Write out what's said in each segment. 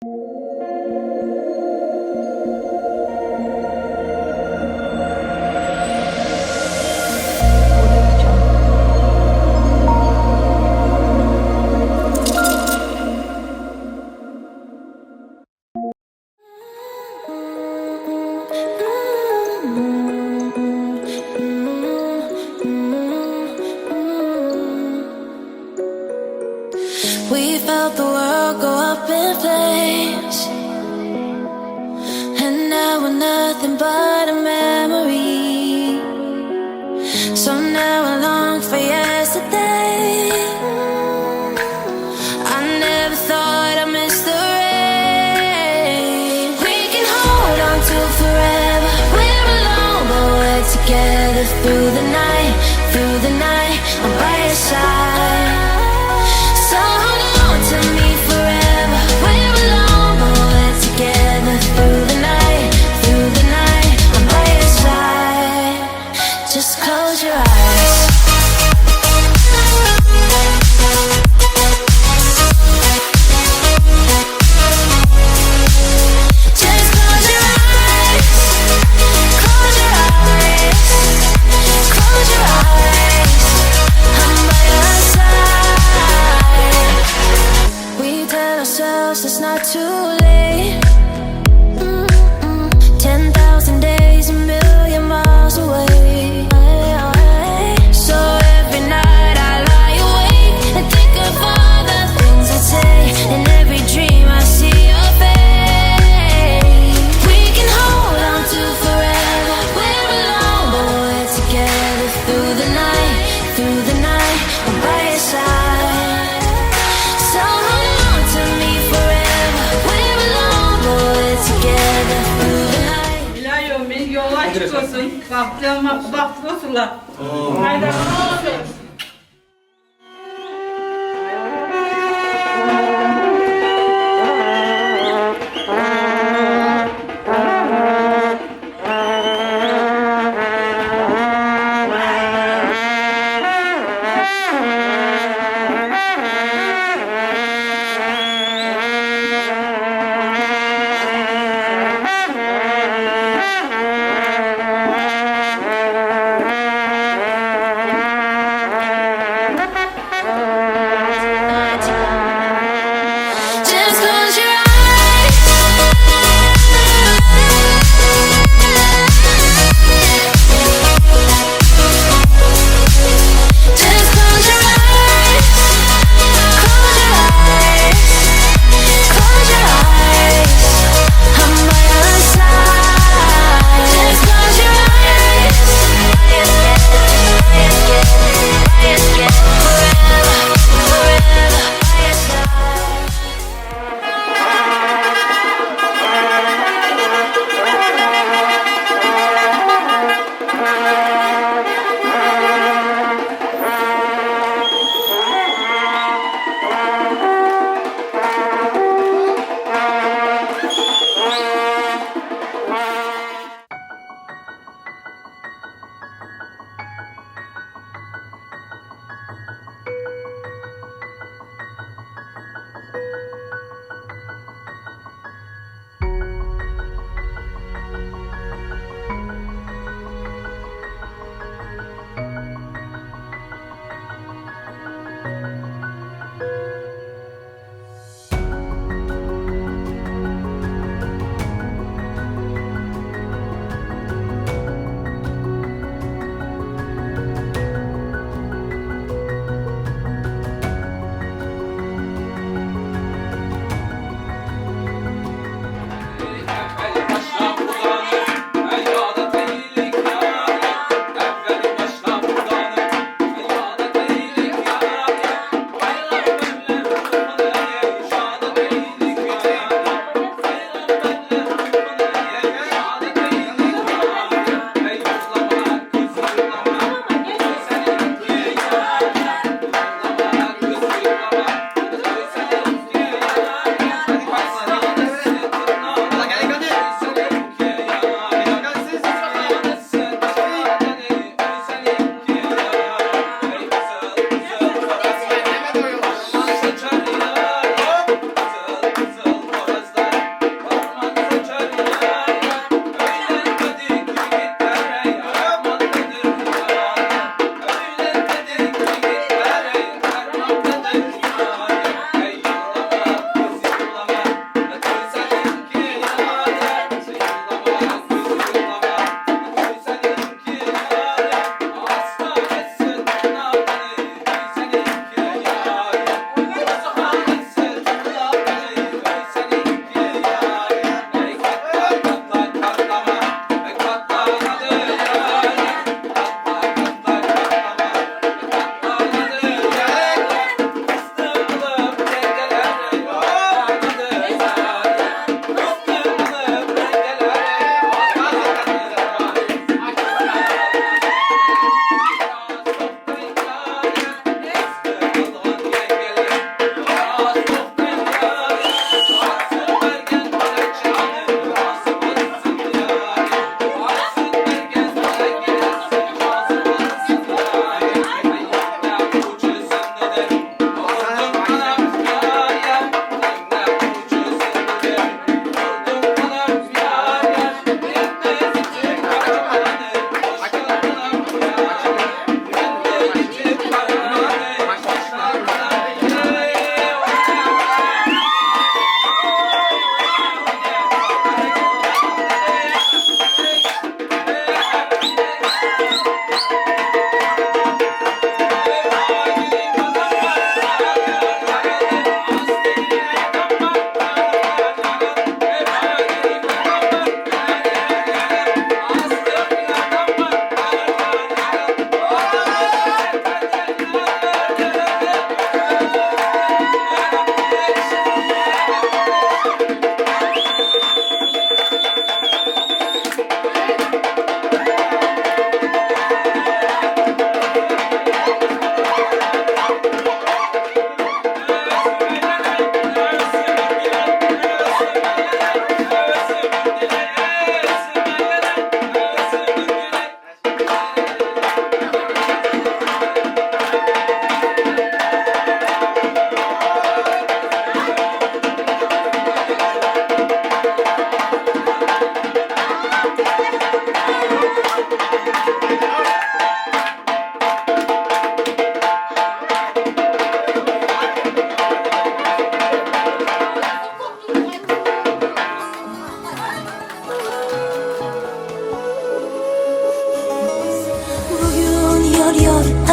We felt the world go up in flames, and now we're nothing but a memory. So now I long for yesterday. I never thought I'd miss the rain. We can hold on to forever. We're alone, but we're together through the night. Through the night, I'm by your side. So hold on to me forever. We're alone, but we're together through the night. Through the night, I'm by your side. Just close your eyes. Just close your eyes. Close your eyes. Close your eyes. I'm by your side. We tell ourselves it's not too late. 10,000 days, a million miles away. So every night I lie awake and think of all the things I'd say. In every dream I see your face. We can hold on to forever. We're alone, but we're together through the night. Through the night, I'm by your side. So hold on to me forever. We're alone, but we're together through the night. İlahi yolun açık olsun. Bahtlı olsunlar. Haydi olsun.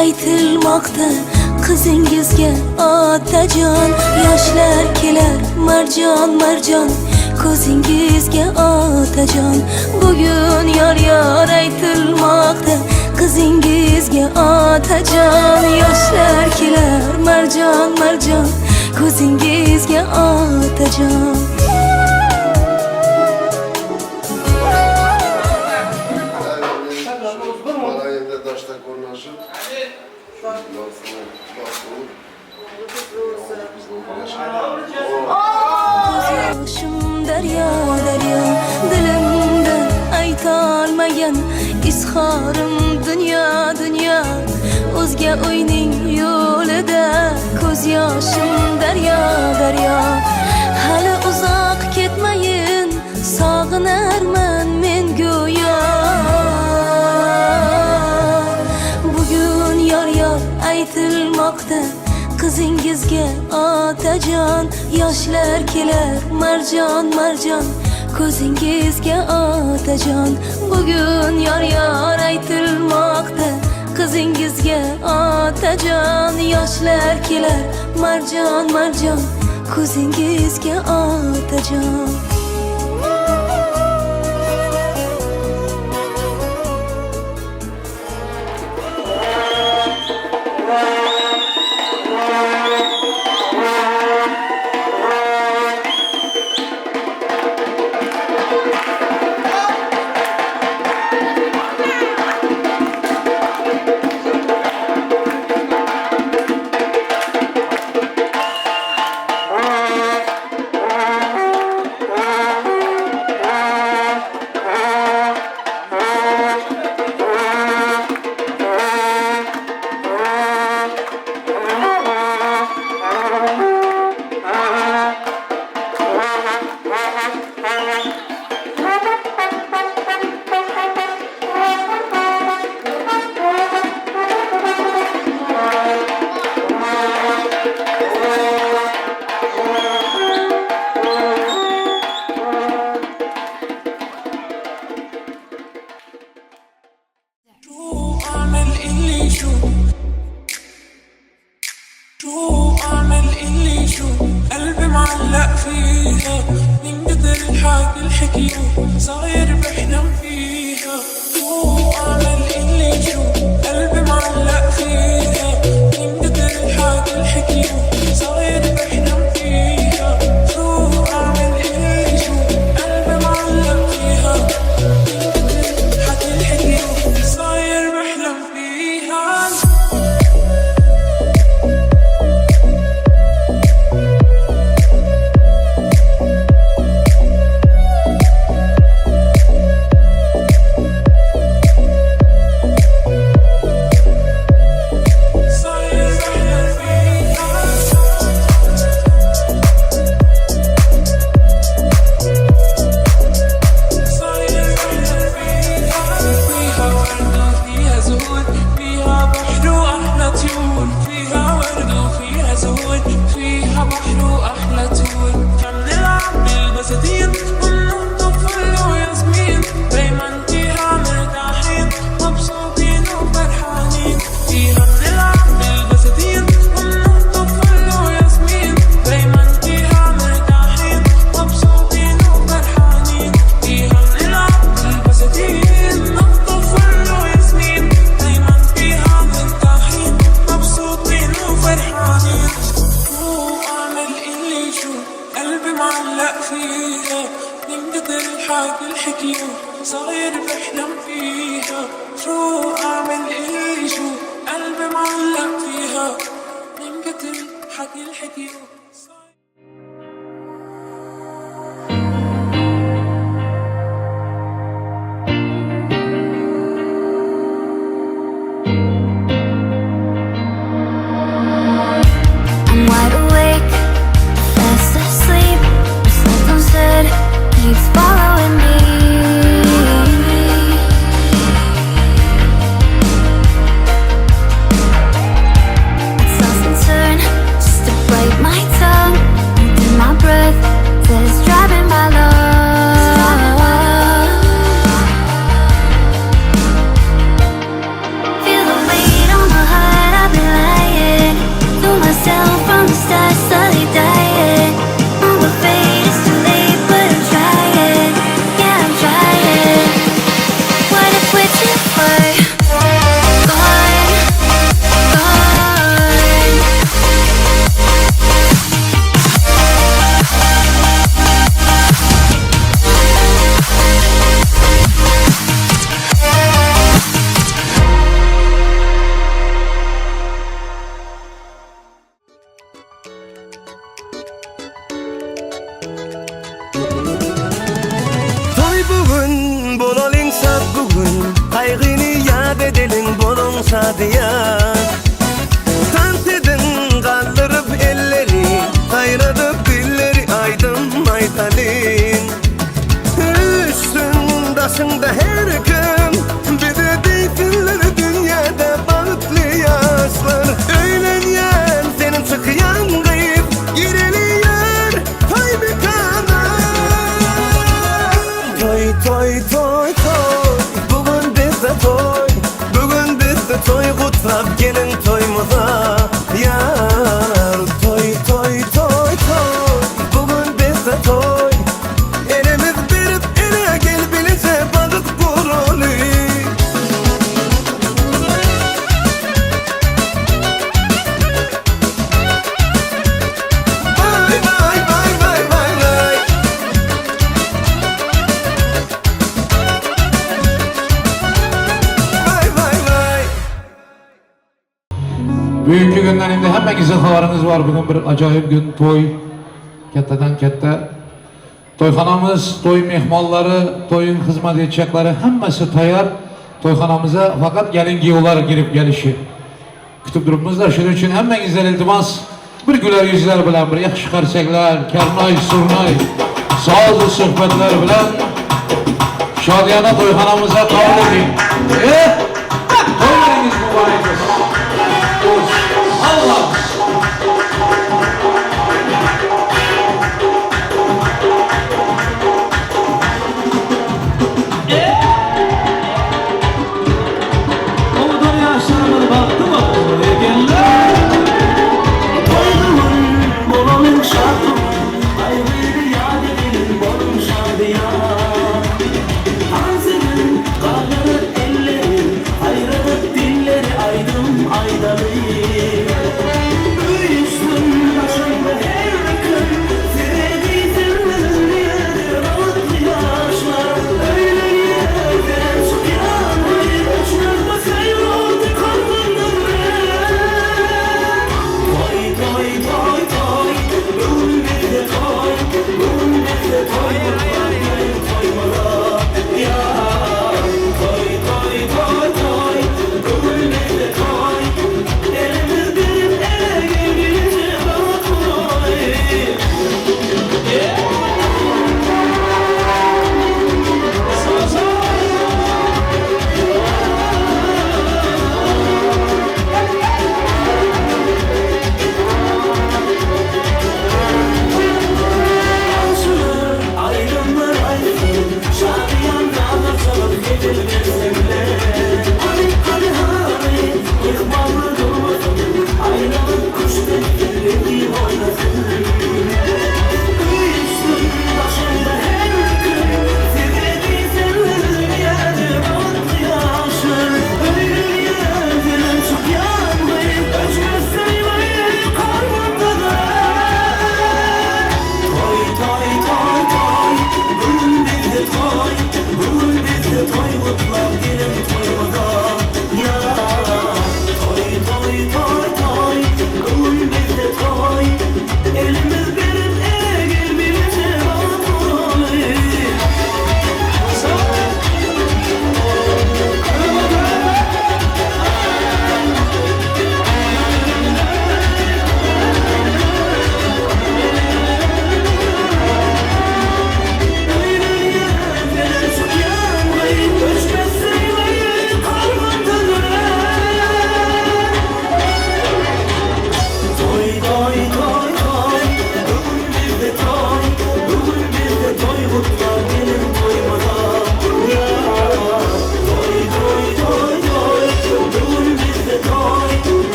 aytilmoqda qizingizga otajon. Yoshlar kelar marjon marjon ko'zingizga otajon. Bugun yor yor aytilmoqda qizingizga otajon. Yoshlar kelar marjon marjon ko'zingizga otajon. Yoshim daryo daryo dilimda aytolmagan izhorim dunyo dunyo. O'zga uyning yo'lida ko'z yoshim daryo daryo. Hali uzoq ketmayin sog'inarman men go'yo. Bugun yor yor aytilmoqda qizingizga otajon. Yoshlar kelar marjon marjon ko'zingizga otajon. Bugun yor yor aytilmoqda qizingizga otajon. Yoshlar kelar marjon marjon ko'zingizga otajon. قلبي معلق فيها من قدر الحكي الحكيو صاير بحلم فيها. شو أعمل إلي شو قلبي معلق فيها من قدر الحكي الحكيو صاير بحلم فيها. شو أعمل إلي شو قلبي معلق فيها من قدر الحكي الحكيو صاير بحلم فيها. صاير بحلم فيها. شو أعمل إيه شو قلبي معلق فيها من كتر حكي الحكي. I'm wide awake, fast asleep. Something said keeps following me. I toss and turn just to bright my şadiyan. Tantedin kaldırıp elleri, hayradıp dilleri aydın maydalin. Üstün başında her gün bir de deysinler dünyada bağıtlı yaşlar. Öğlenyen senin çıkıyan kayıp gireliyor toy mekana. Toy toy toy toy, bugün bizde toy, bugün bizde toy, kutlap gelin toyumuza yar. Toy toy toy toy, bugün bizde toy, elimiz verip ele gel bilece bakıp kurulu. Vay vay vay vay vay vay. Vay vay vay. Bugünkü günden indi hemen güzel haberimiz var. Bugün bir acayip gün, toy. Ketteden kette. Toyxanamız, toy mehmanları, toyun hizmet edecekleri hemmesi tayar. Toyxanamıza fakat gelin giyolar girip gelişi. Kütüp durumumuzda şunun için hemen güzel iltimas. Bir güler yüzler bilen, bir yakşı karsekler, kernay, surnay, sağızlı sohbetler bilen şadiyana toyxanamıza kabul edin. Toylarınız mübarek olsun. Allah! Oğdan yaşlarına baktı mı? Egeller Toydumun, bolanın şartım Ayrı yad edelim, bonum şadiya Tanzinin, karnının elleri Ayrılık dilleri, aydın aydalı Büyüsün başımda her gün Fredi zirvenin yerde Rahatlı yaşlar Öyle yerden çıkan hayır Uçlarma sayır oldu kalbimden Toy toy toy toy Bugün bir de toy Bugün bir de toy Gelin toymada Ya Toy toy toy toy Bugün bir de toy Elimiz benim ele gelmeyince bana koy Sağ sağ Ayrımlar ayrılır Şadiyan anlatalım Geceler seninle Hadi hadi hadi Yıkmalı durmasın Aynalı kuş bekleri oynasın Büyüsün başında her gün Sevdiği senlerin yerde Balıklı yaşlar Öyle yerden çok yanmayıp Özgür saymayı karnımdadır Toy toy toy toy Bugün bizde toy Bugün bizde toy Mutlar gelin toymaza Ya Toy toy toy toy Bugün bizde toy Elimiz benim ele gelmeyince bana toy Sağ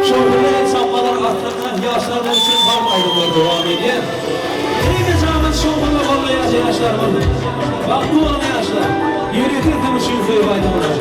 Şoförlerin sapmalar arttırılan yaşlardan için tam ayrımlar devam ediyor. Yine zahmet şoförler olmayan yaşlar var. Bak bu olan yaşlar. Yönetirdim şoförü bayramlar.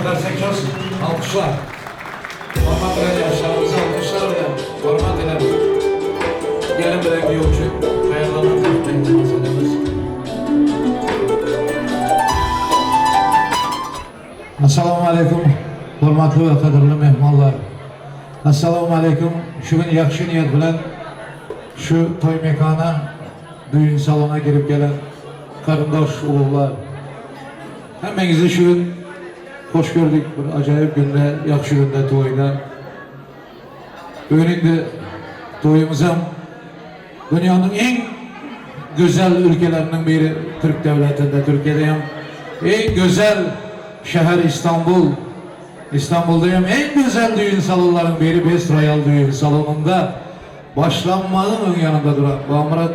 versek olsun. Alkışlar. Hormat bilen yaşlarımızı alkışlar bilen. Hormat ile. Gelin bilen bir yolcu. Hayırlarına takmayın. Assalamu alaikum. Hormatlı ve kadirli mehmanlar. Assalamu alaikum. Şu gün yakşı niyet bilen şu toy mekana, düğün salona girip gelen karındaş uluglar. Hemmenizi şu gün hoş gördük. Bir acayip günde, yakşı günde toyda. Bugün de toyumuzun dünyanın en güzel ülkelerinin biri Türk devletinde, Türkiye'deyim. En güzel şehir İstanbul. İstanbul'dayım. En güzel düğün salonlarının biri Best Royal Düğün Salonu'nda başlanmanın ön yanında duran Murat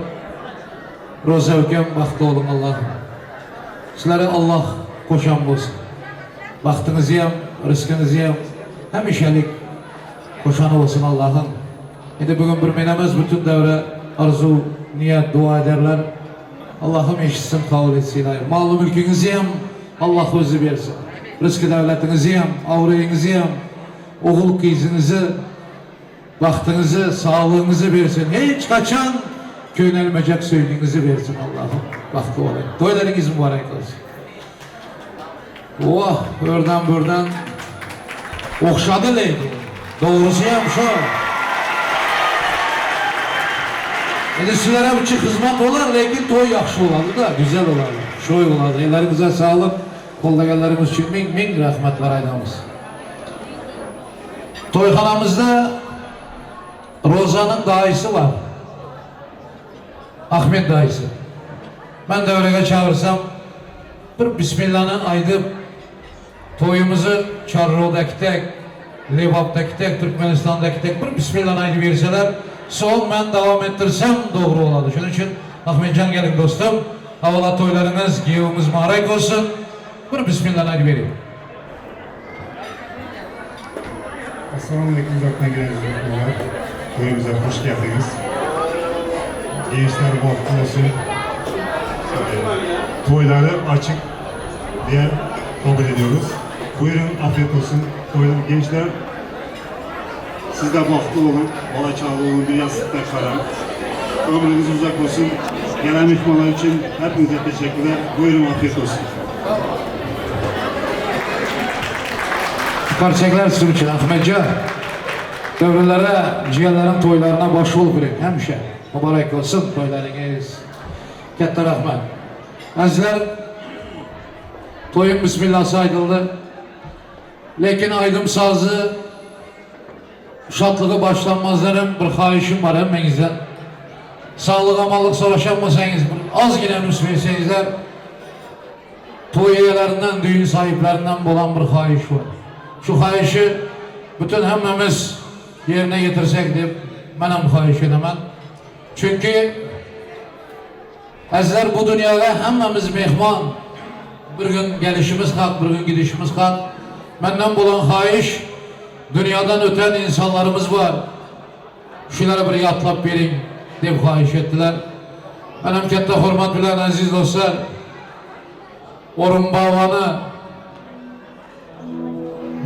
Roza Ökem baktı olun Allah'ım. Sizlere Allah koşan olsun. Baktınızı yem, rızkınızı yem, hem işelik koşan olsun Allah'ım. Şimdi bugün bir menemez bütün devre arzu, niyet, dua ederler. Allah'ım eşitsin, kabul etsin. Malı mülkünüzü yem, Allah özü versin. Rızkı devletinizi yem, avrayınızı yem, oğul kızınızı, baktığınızı, sağlığınızı versin. Hiç kaçan köylenmeyecek söylediğinizi versin Allah'ım. Baktı olayım. Toylarınız mübarek olsun. Oh, buradan okşadı leydi. Doğrusu yem şu. Şimdi sizlere bir hizmet olar, lakin toy yakşı olardı da, güzel olardı. Şoy olardı. Ellerinize sağlık. Koldaganlarımız için min rahmetler aydamız. Toyxanamızda Roza'nın dayısı var. Ahmet dayısı. Ben devreye çağırsam bir Bismillah'ın aydıp toyumuzu Çarro'daki tek, Levap'taki tek, Türkmenistan'daki tek bir Bismillah'ın aydı verseler son ben devam ettirsem doğru oladı. Şunun için Ahmetcan gelin dostum. Havalı toylarınız, giyimimiz mübarek olsun. Bir Bismillah'ın aydı vereyim. Assalamu alaikum uzaktan gelen izleyiciler. Toyumuza hoş geldiniz. Gençler vakti olsun. Toyları açık diye kabul ediyoruz. Buyurun, afiyet olsun. Toylar, gençler siz de vakti olun, bala çağlı olun, bir yastıkta karar. Ömrünüz uzak olsun. Gelen mihmanlar için hepinize teşekkürler. Buyurun, afiyet olsun. Karşılar sizin için Ahmetcan. Devrelere, ciğerlerin toylarına baş ol birin. Hemşe. Mübarek olsun toylarınız. Katta rahmet. Azizler, toyun Bismillah'sı aydıldı. Lakin aydım sazı, şatlığı başlanmazlarım bir xahişim var hemmenizden. Sağlık amallık savaşamasanız, az yine müsveyseyizler, toy üyelerinden, düğün sahiplerinden olan bir xahiş var. Şu xahişi bütün hemmemiz yerine getirsek deyip ben hem xahiş edemem. Çünkü azizler bu dünyaya hemmemiz mehman. Bir gün gelişimiz hak, bir gün gidişimiz hak. Benden bulan xahiş, dünyadan öten insanlarımız var. Şunlara bir yatlap verin deyip xahiş ettiler. Benim katta hurmat bilen aziz dostlar, Orun Bavanı,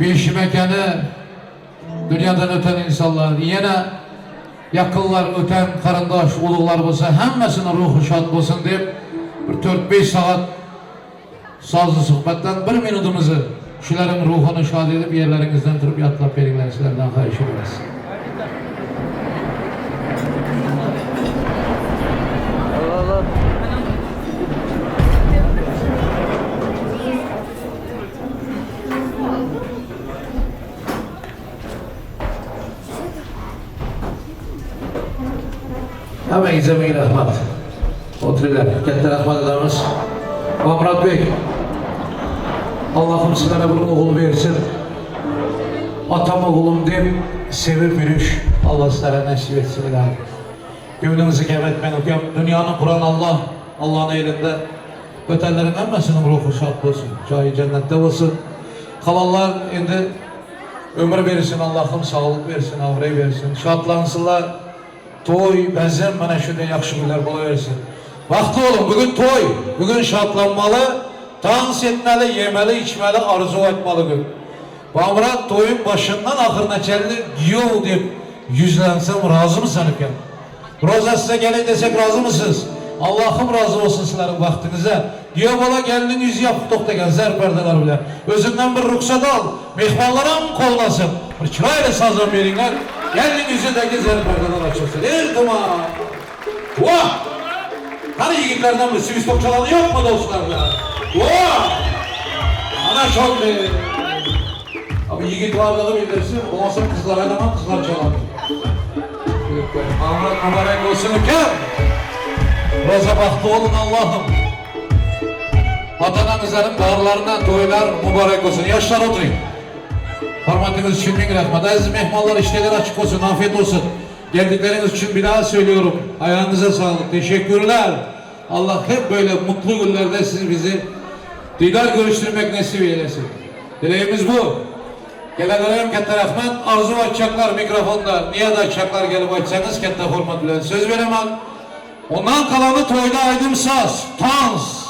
Beşi Mekanı, dünyadan öten insanlar, yine yakınlar, öten karındaş, uluklar olsa, hemmesinin ruhu şad olsun deyip bir 4-5 saat sazlı sohbetten bir minutumuzu şuların ruhunu şad edip yerlerinizden durup yatlap verirler, sizlerden xahiş ederiz. Hemen izlemeyin rahmet. Oturuyorlar. Katta rahmet edemiz. Murat Bey, Allah'ım sizlere bir oğul versin. Atam oğlum deyip sevip yürüyüş. Allah sizlere nasip etsin. Gönlünüzü kevretmeyin. Dünyanın kuran Allah, Allah'ın elinde. Ötenlerin hemmesinin ruhu şad olsun. Cahil cennette olsun. Kalanlar şimdi ömür versin, Allah'ım sağlık versin, avrayı versin. Şadlansınlar. Toy, benzem bana şöyle yakşı günler buluversin. Vakti olun, bugün toy, bugün şartlanmalı, dans etmeli, yemeli, içmeli, arzu etmeli gün. Murat toyun başından ahırına çeldi, yol deyip yüzlensem razı mısın iken? Roza size gelin desek razı mısınız? Allah'ım razı olsun sizlerin vaktinize. Diyor bala geldin yüzü yapıp tokta gel, zer perdeler bile. Özünden bir ruhsat al, mihmanlarım kollasın. Bir çırayla sazan verinler, geldin yüzündeki zer perdeler açılsın. İrtima! Vah! Hani yiğitlerden bir sivil tok çalanı yok mu dostlar ya? Vah! Ana çok be! Abi yiğit varlığını bildirsin, olmasa kızlar oynamam, kızlar çalar. Amrat mübarek olsun iken, Roza bahtı olun Allah'ım. Vatanımızların bağırlarına toylar mübarek olsun. Yaşlar oturayım. Hürmetiniz için bin rahmet. Aziz mehmanlar, işleri açık olsun, afiyet olsun. Geldikleriniz için bir daha söylüyorum. Ayağınıza sağlık, teşekkürler. Allah hep böyle mutlu günlerde siz bizi didar görüştürmek nasip eylesin. Dileğimiz bu. Gelenlerim kette rahmet, arzu açacaklar mikrofonda. Niye de açacaklar gelip açsanız kette hürmet bilen. Söz veremem. Ondan kalanı toyda aydım saz, dans.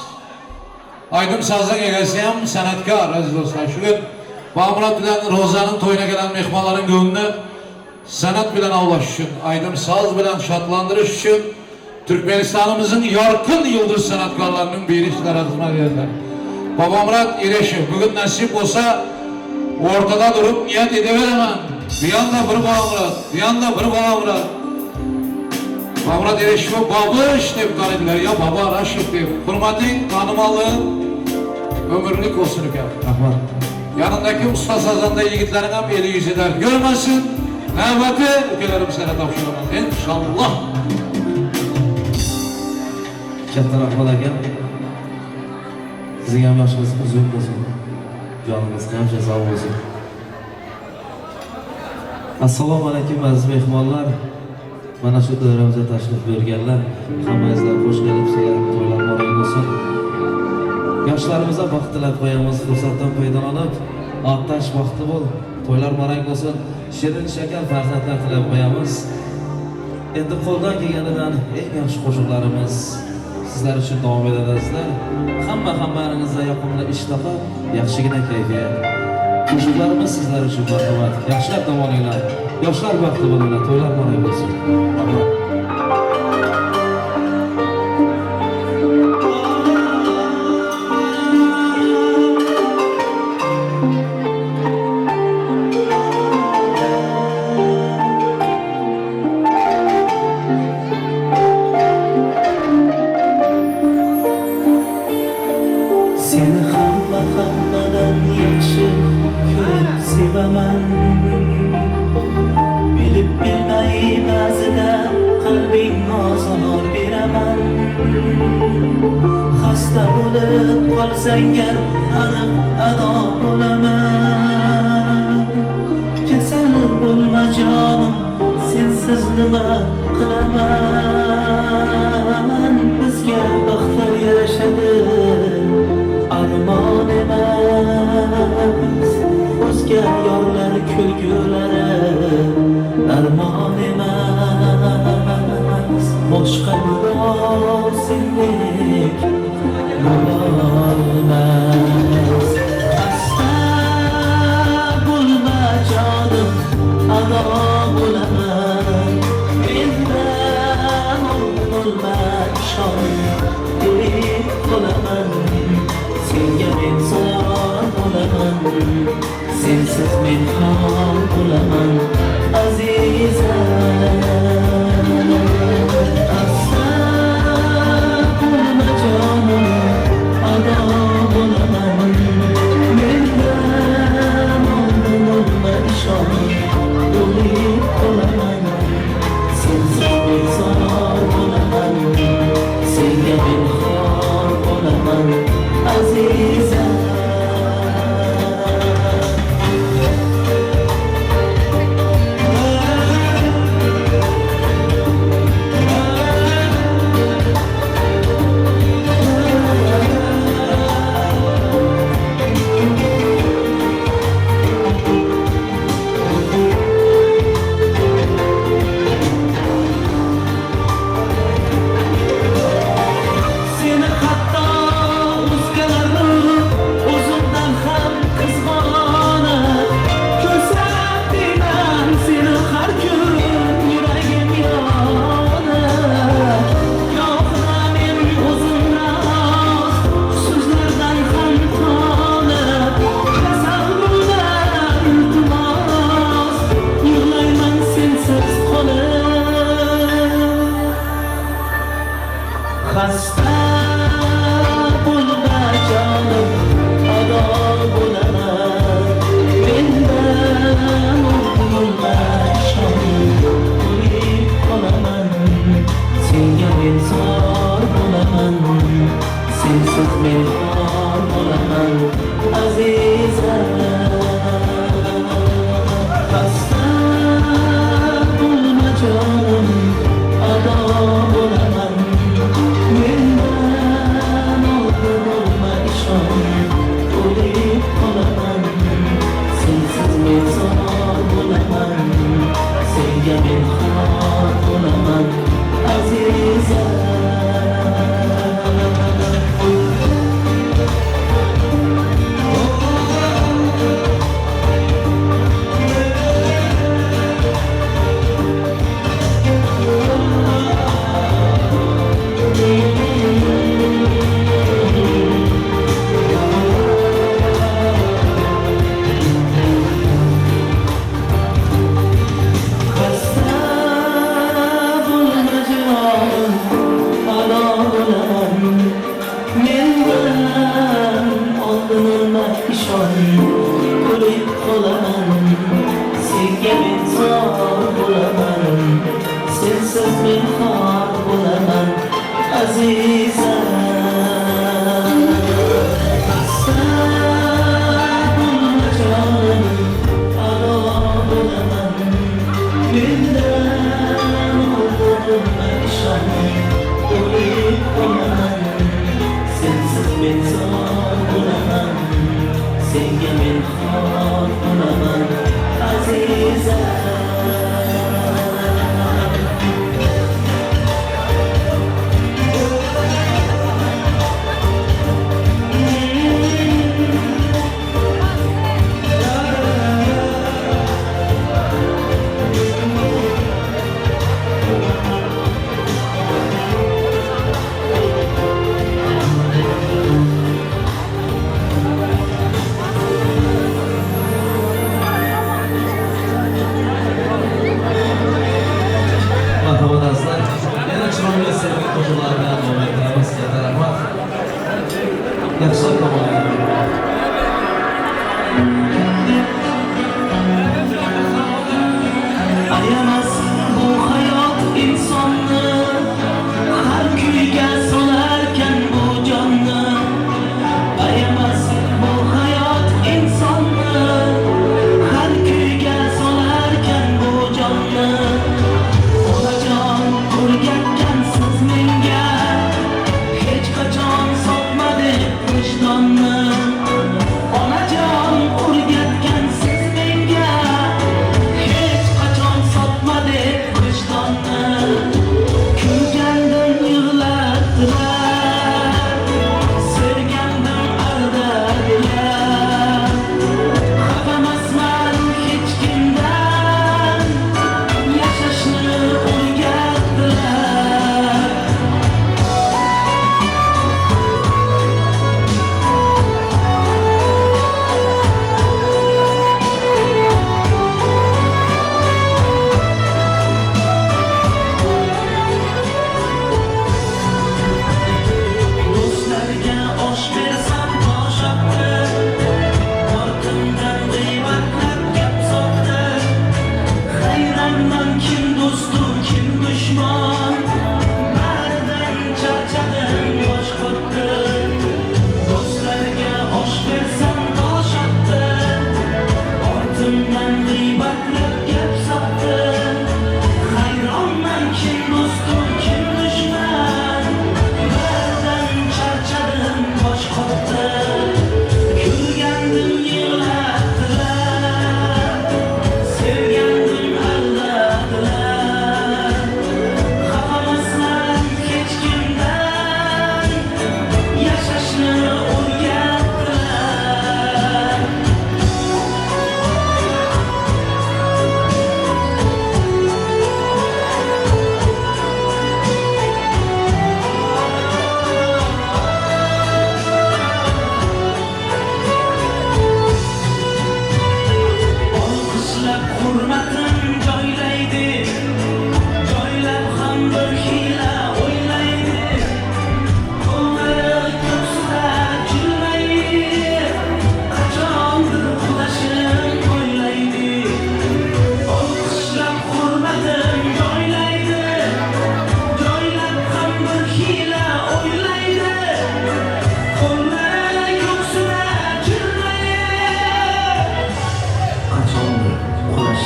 Aydım sazdan gelesiyem sanatkar aziz dostlar. Şu gün Murat bilen Roza'nın toyuna gelen mehmanların gönlünü sanat bilen avlaş için, aydım saz bilen şatlandırış için Türkmenistan'ımızın yarkın yıldız sanatkarlarının bir işler adına geldiler. Baba Murat İreşi bugün nasip olsa ortada durup niyet edeveremem. Bir yanda bir Baba Murat, bir yanda bir Baba Murat. Baba Murat İreşi babış deyip tanıdılar ya baba Raşit deyip. Hürmetin, tanımalığın ömürlük olsun iken. Yanındaki usta sazanda yiğitlerine bir eli yüz eder. Görmesin, nefeti ülkelerim sana tavşıramaz. İnşallah. Katta rahmat aka. Sizin ham yoshingizga uzun bo'lsin. Joningizga ham sog' bo'lsin. Assalomu alaykum aziz mehmonlar. Mana shu davramizga tashrif buyurganlar, hammangizlar xush kelibsizlar. To'ylar muborak bo'lsin. Yoshlarimizga baxt tilab qo'yamiz. Fursatdan foydalanib, otash vaqti bo'l. To'ylar muborak bo'lsin. Shirin shakar farzandlar tilab qo'yamiz. Endi qo'ldan kelganidan eng yaxshi qo'shiqlarimiz sizlar uchun davom etadizlar. Hammaringizga yoqimli ishtaha, yaxshigina kayfiyat. Qo'shiqlarimiz sizlar uchun marhamat. Yaxshilab dam olinglar. Yoshlar baxtli bo'linglar. To'ylar muborak bo'lsin. Seni hammadan yaxshi ko'rib sevaman. Bilib bilmay ba'zida qalbing ozor beraman. Xasta bo'lib qolsang gar aniq ado bo'laman. Kasal bo'lma jonim, sensiz nima qilaman. Bizga baxtlar yarashadi, armon emas. O'zga yorlar kulgulari armon emas. Boshqa birov sendek bo'lolmas. Xasta bo'lma jonim, ado bo'laman. Mendan bo'lma ishon, deb qolaman. Senga men sor bo'laman, sensiz men xor bo'laman azizam. Xasta bo'lma jonim, ado bo'laman. Mendan bo'lma ishon, deb qolaman. Sensiz men sor bo'laman, senga men xor bo'laman azizam.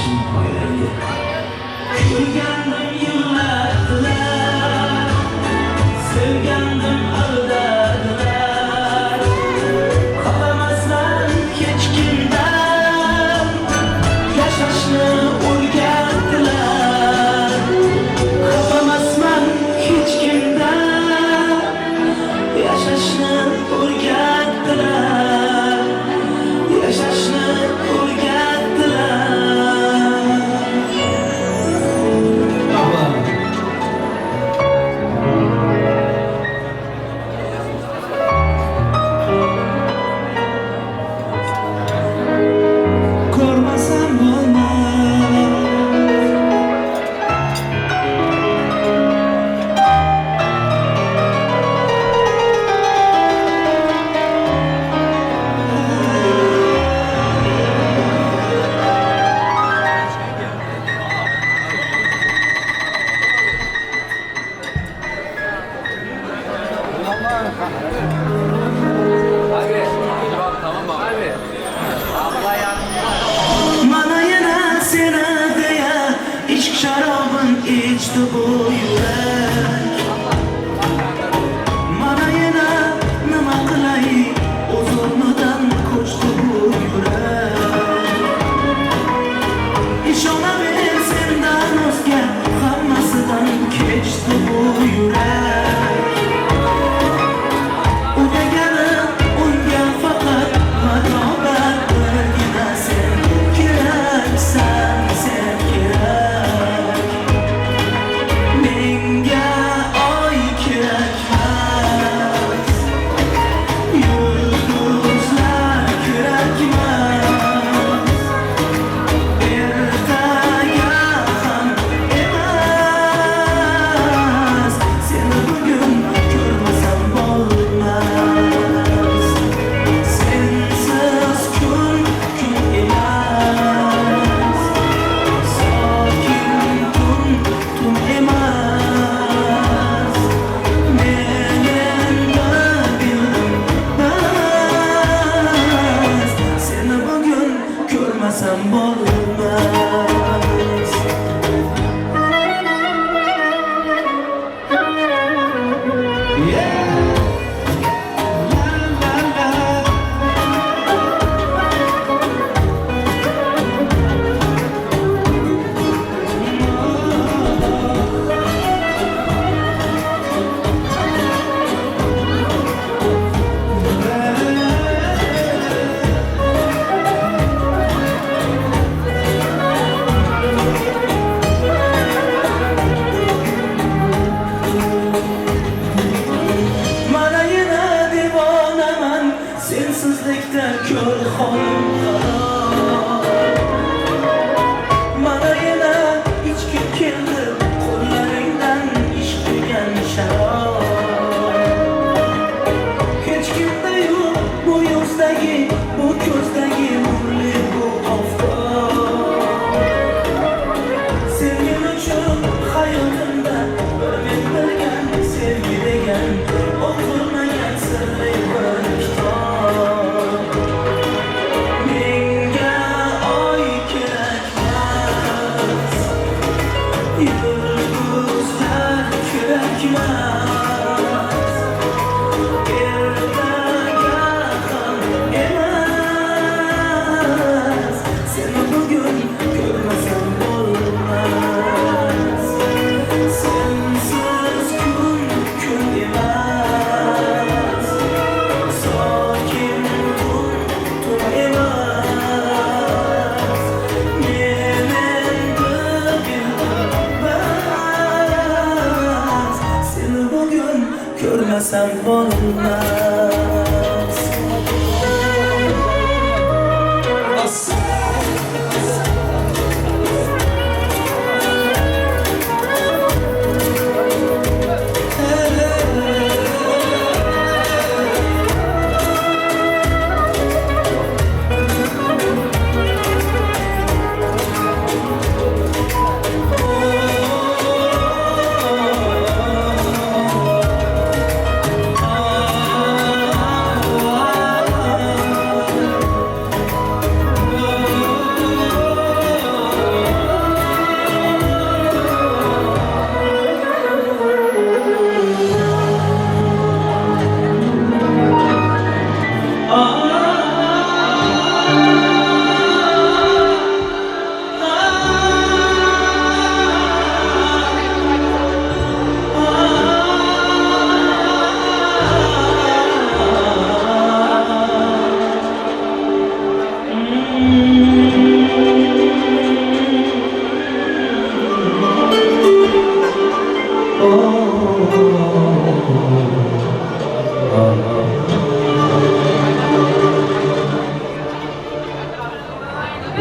başım ayrıldı. Kırgandım yıllardılar, sevgandım aldadılar. Kalamazlar hiç kimden, yaşashni o'rgatdilar. Kalamazman hiç kimden, yaşashni o'rgatdilar. Yaşashni o'rgatdilar. Ko'rmasam bo'lmas. Mana yana seni deya ishq sharobin ichdi bu yurak. Mana yana nima qilay, o'z o'rnidan ko'chdi bu yurak. Ishonaver sendan o'zga hammasidan kechdi bu yurak. O'tagani unga faqat madobat birgina sen keraksan, sen kerak. Menga oy kerakmas, yulduzlar kerakmas. Ertaga ham emas, seni bugun ko'rmasam bo'lmas. Sensiz kun emas, sokin tun emas. Men endi bildim bas, seni bugun ko'rmasam bo'lmas. Yeah. La la la. Mana yana devonaman, sensizlikda ko'r holim qaro. Mana yana ichki keldi, qo'llaringdan ish qilgan sharob. Hech kimda yo'q bu yuzdagi, bu ko'zdagi nurli bu oftob. Sevgim uchun hayotimda bir men bilgan sevgi degan o'qilmagan sirli bir kitob. Menga oy kerakmas, yulduzlar kerakmas. Ertaga ham emas, seni bugun ko'rmasam bo'lmas. Sensiz kun emas, sokin tun emas. Men endi bildim bas, seni bugun ko'rmasam bo'lmas.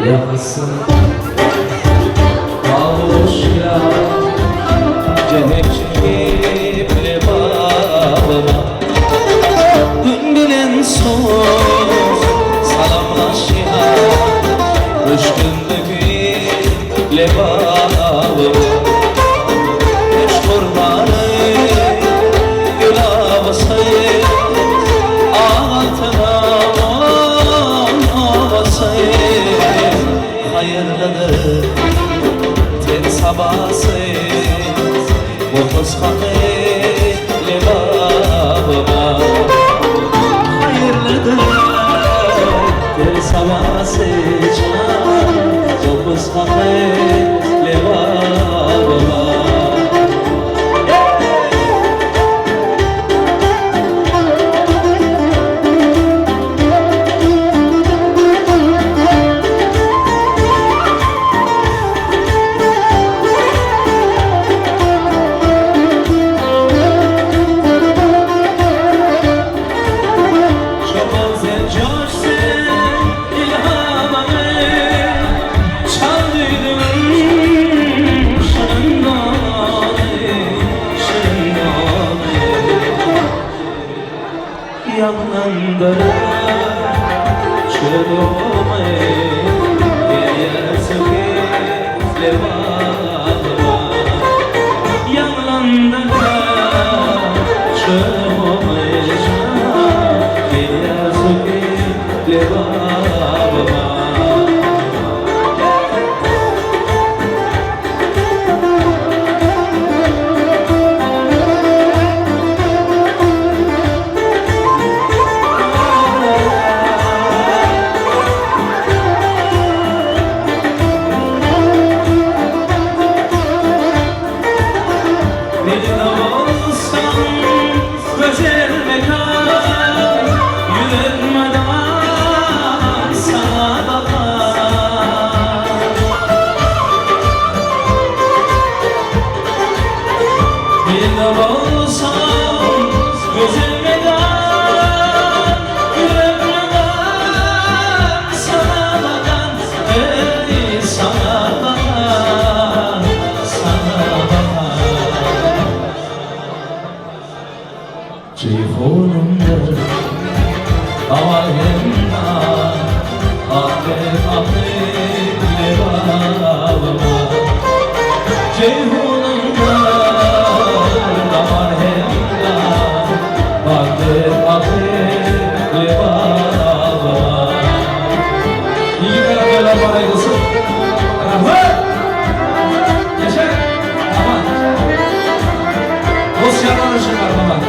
Yakasın kavuşya Cehennep lebabıma Gün bilen son salamlaşya Düşkünlüğü lebabıma Üç kurbanı gül avasayı Ağaltına avasayı Hayırlıdır ten sabası Bu kıskanı lebabıma Hayırlıdır ten sabası Bu kıskanı lebabıma Yanında çölüme yerseke lebabıma Yanında çölüme yerseke lebabıma Ceyhunumdur avarımda Akrep akrep lebabıma Ceyhunumdur avarımda Akrep akrep lebabıma İyi beraberler bana yılsın Rahmet Yaşar Aman Dost yanlanışın var aman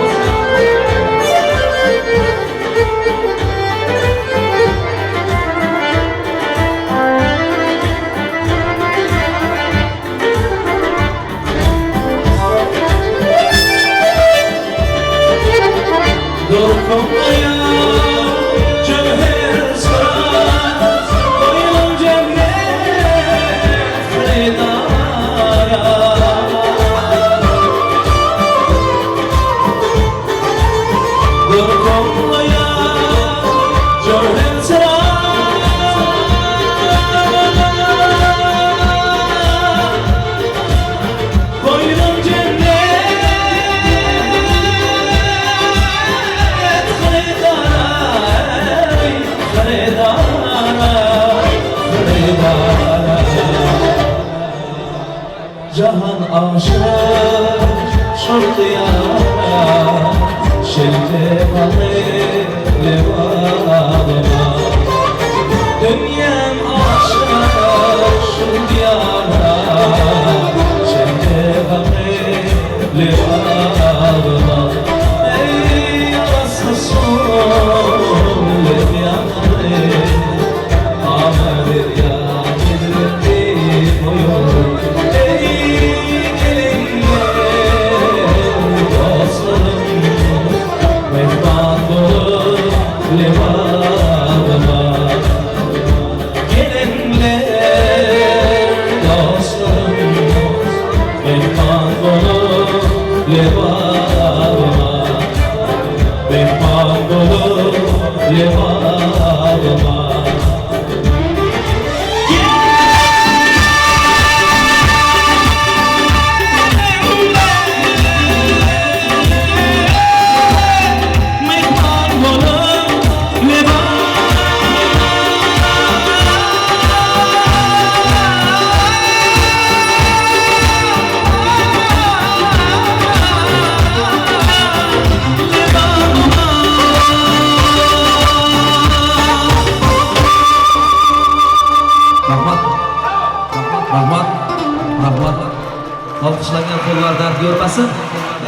Dokunmaya cevher sarar Koyun cennet fredaya Dokunmaya cevher sarar Koyun cennet Cahan aşık çok diyara Şelte balı levabıma Dünyam aşık şu diyara Şelte balı levabıma Ey yarası son levyanı Amer ya gizli boyun Dostlarım mehman olur Rahmat. Rahmat. Rahmat. Alkışlangan qo'llar dard ko'rmasin.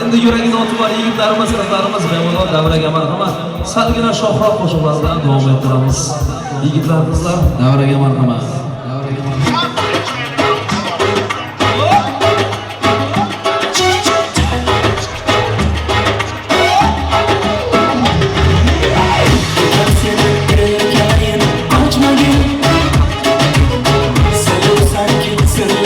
Endi yuragida o'ti bor yigitlarimiz, qizlarimiz bemalol davraga marhamat. Salgina shohroq qo'shiqlar bilan davom ettiramiz. Yigitlar, qizlar davraga marhamat. Sen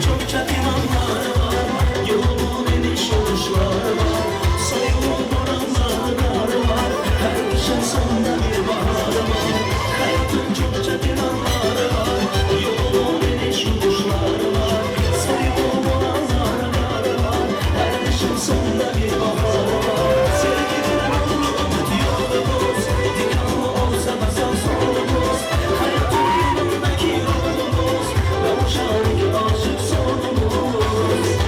çok çakılanlar var. Yolun eniş oluşlar var. Soyulur boranlar var. Her kışın sonunda bir bahar var. Hayatın çok çakılanlar var. Yolun eniş oluşlar var. Soyulur boranlar var. Her kışın sonunda bir bahar var. Sevginin yolumuz yolumuz. Dikanlı olsa basan solumuz. Hayatın yolundaki yolumuz. Kavuşan ki aşık sonumuz.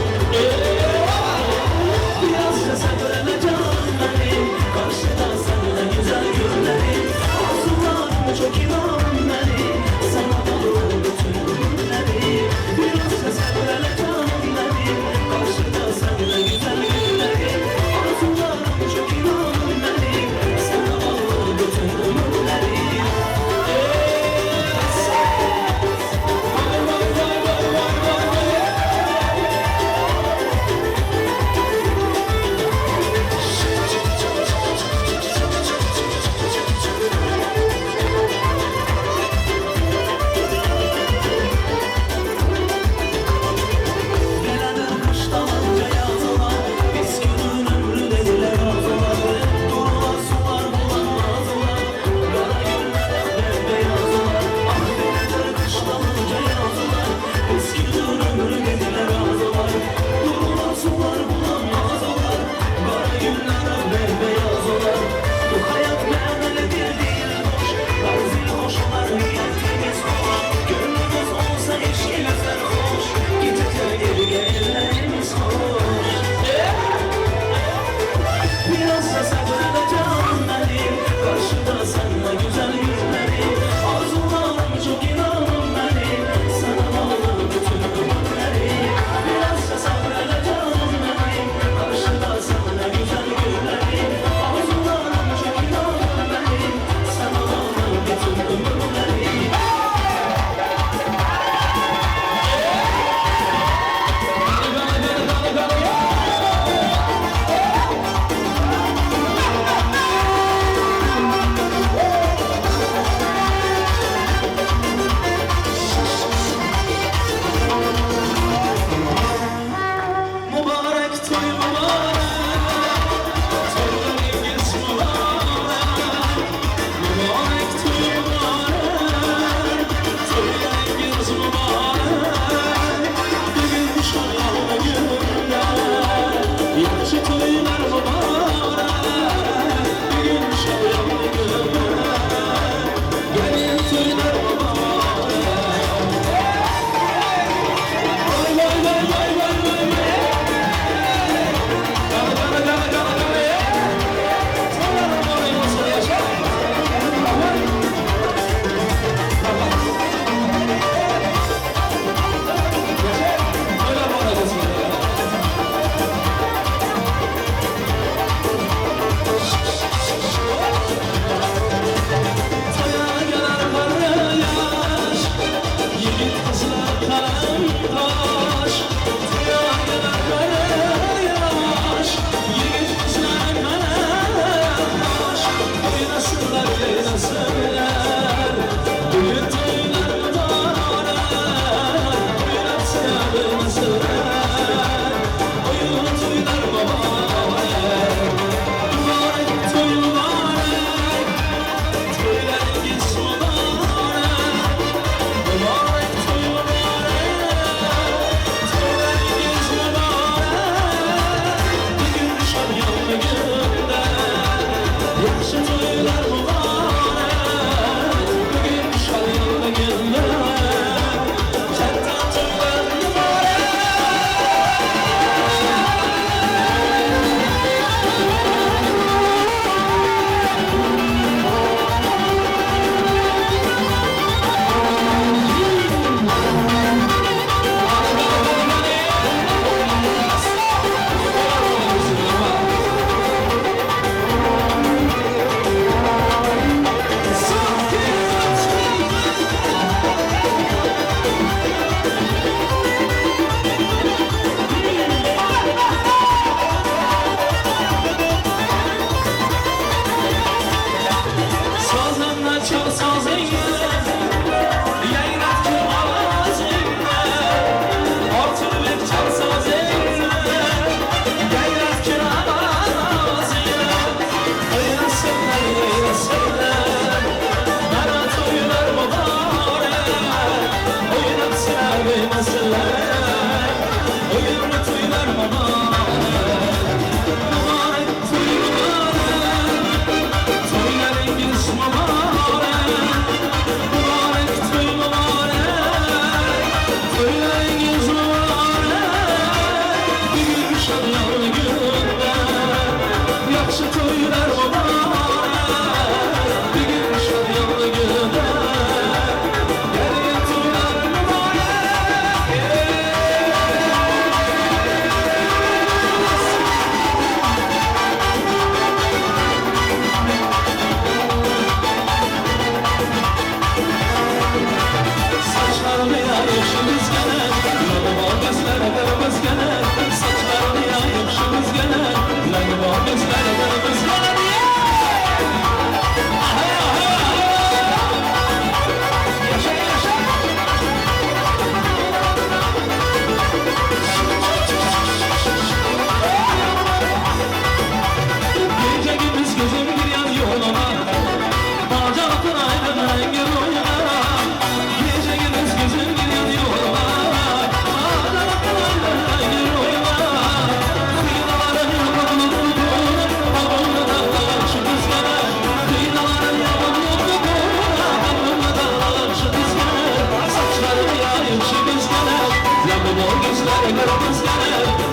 Kırmızı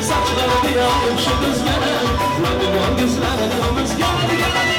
saçlarını yandım şu kızlara. Rabbim gözlerimiz geldi geldi.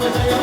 Güzel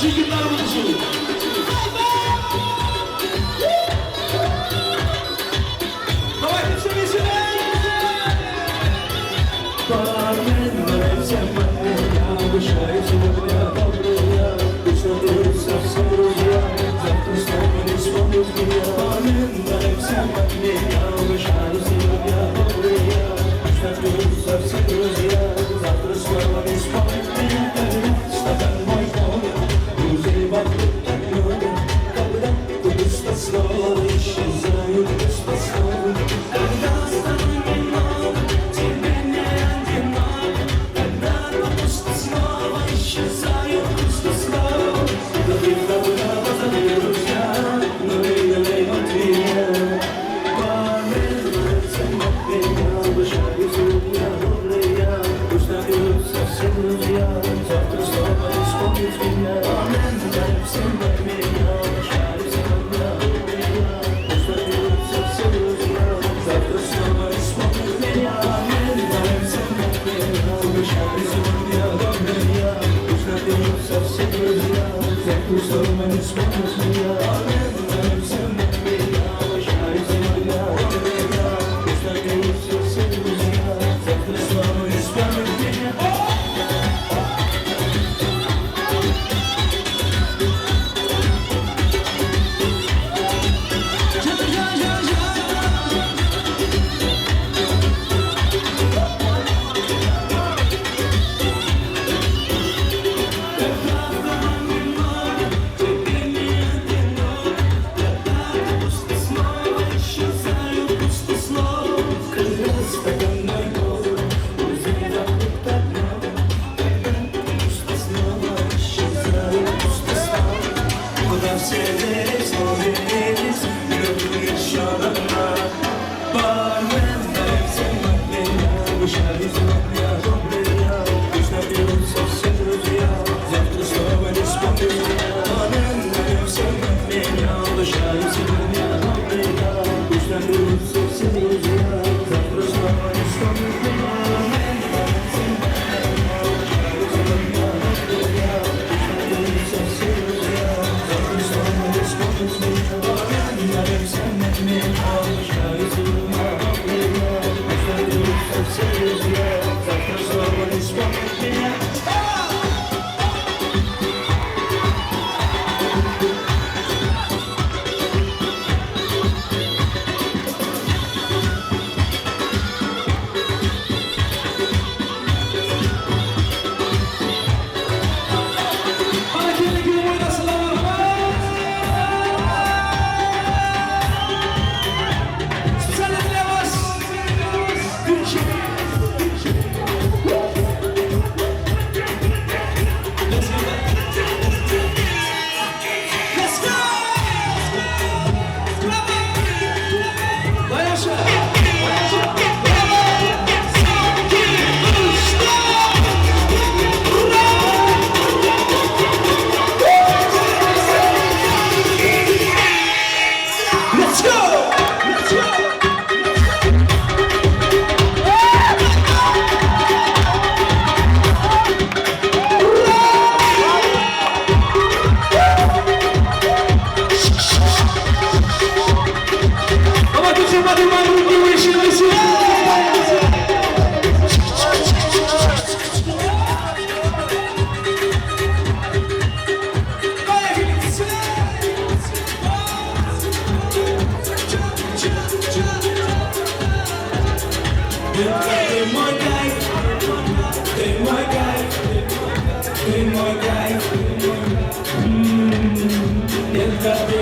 Yaxshi kunlar bo'lishi. Давай, пиши. Бармен, бармен, я обещаю сегодня доброе. Пусть надеются все друзья, завтра снова не вспомнят меня. Бармен, бармен, я обещаю сегодня доброе. Пусть надеются все друзья, завтра снова не вспомнят меня. Стакан мой полный, друзей вокруг так много. Когда ты быстро исчезаю, быстро снова. Когда стану немного, тебе не одиноко. Когда пусто снова исчезаю, пусто снова. Каких-то позади друзья, но видели ответа. Я обещаю сегодня добрые. Пусть надеются все друзья, завтра снова не вспомнят меня. Дай всем от меня, обещаю сегодня добрые. Пусть надеются все друзья, завтра снова не вспомнят меня. Дай всем от меня, обещаю сегодня добрые. Пусть надеются все друзья, завтра снова не вспомнят меня. Дай всем от меня, обещаю сегодня добрые. Пусть надеются все друзья, завтра снова не вспомнят меня.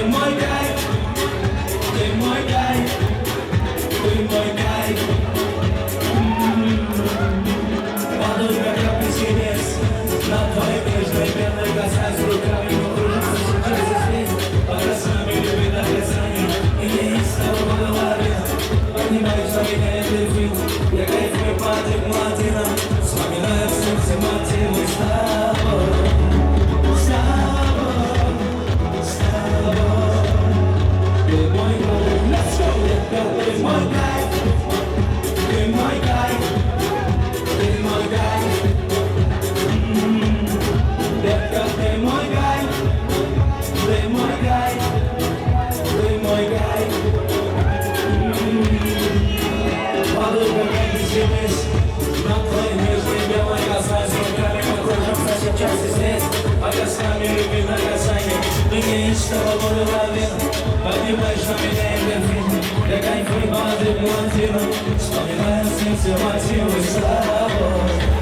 Moi guy. estava boiando, vai debaixo da minha fim. Pega em frente, mas eu não tiro. Só me vai assim, seu vazio está bom.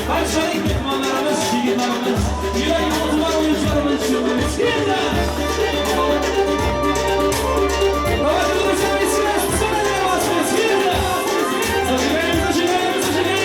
Barçalik mehmanlarımız, şiirlerimiz, yürek oturan oyuncularımız şunlarımız. Girdi! Babacım durursan eskiden sana ne basınız? Girdi! Saçılarımız, saçılarımız, saçılarımız.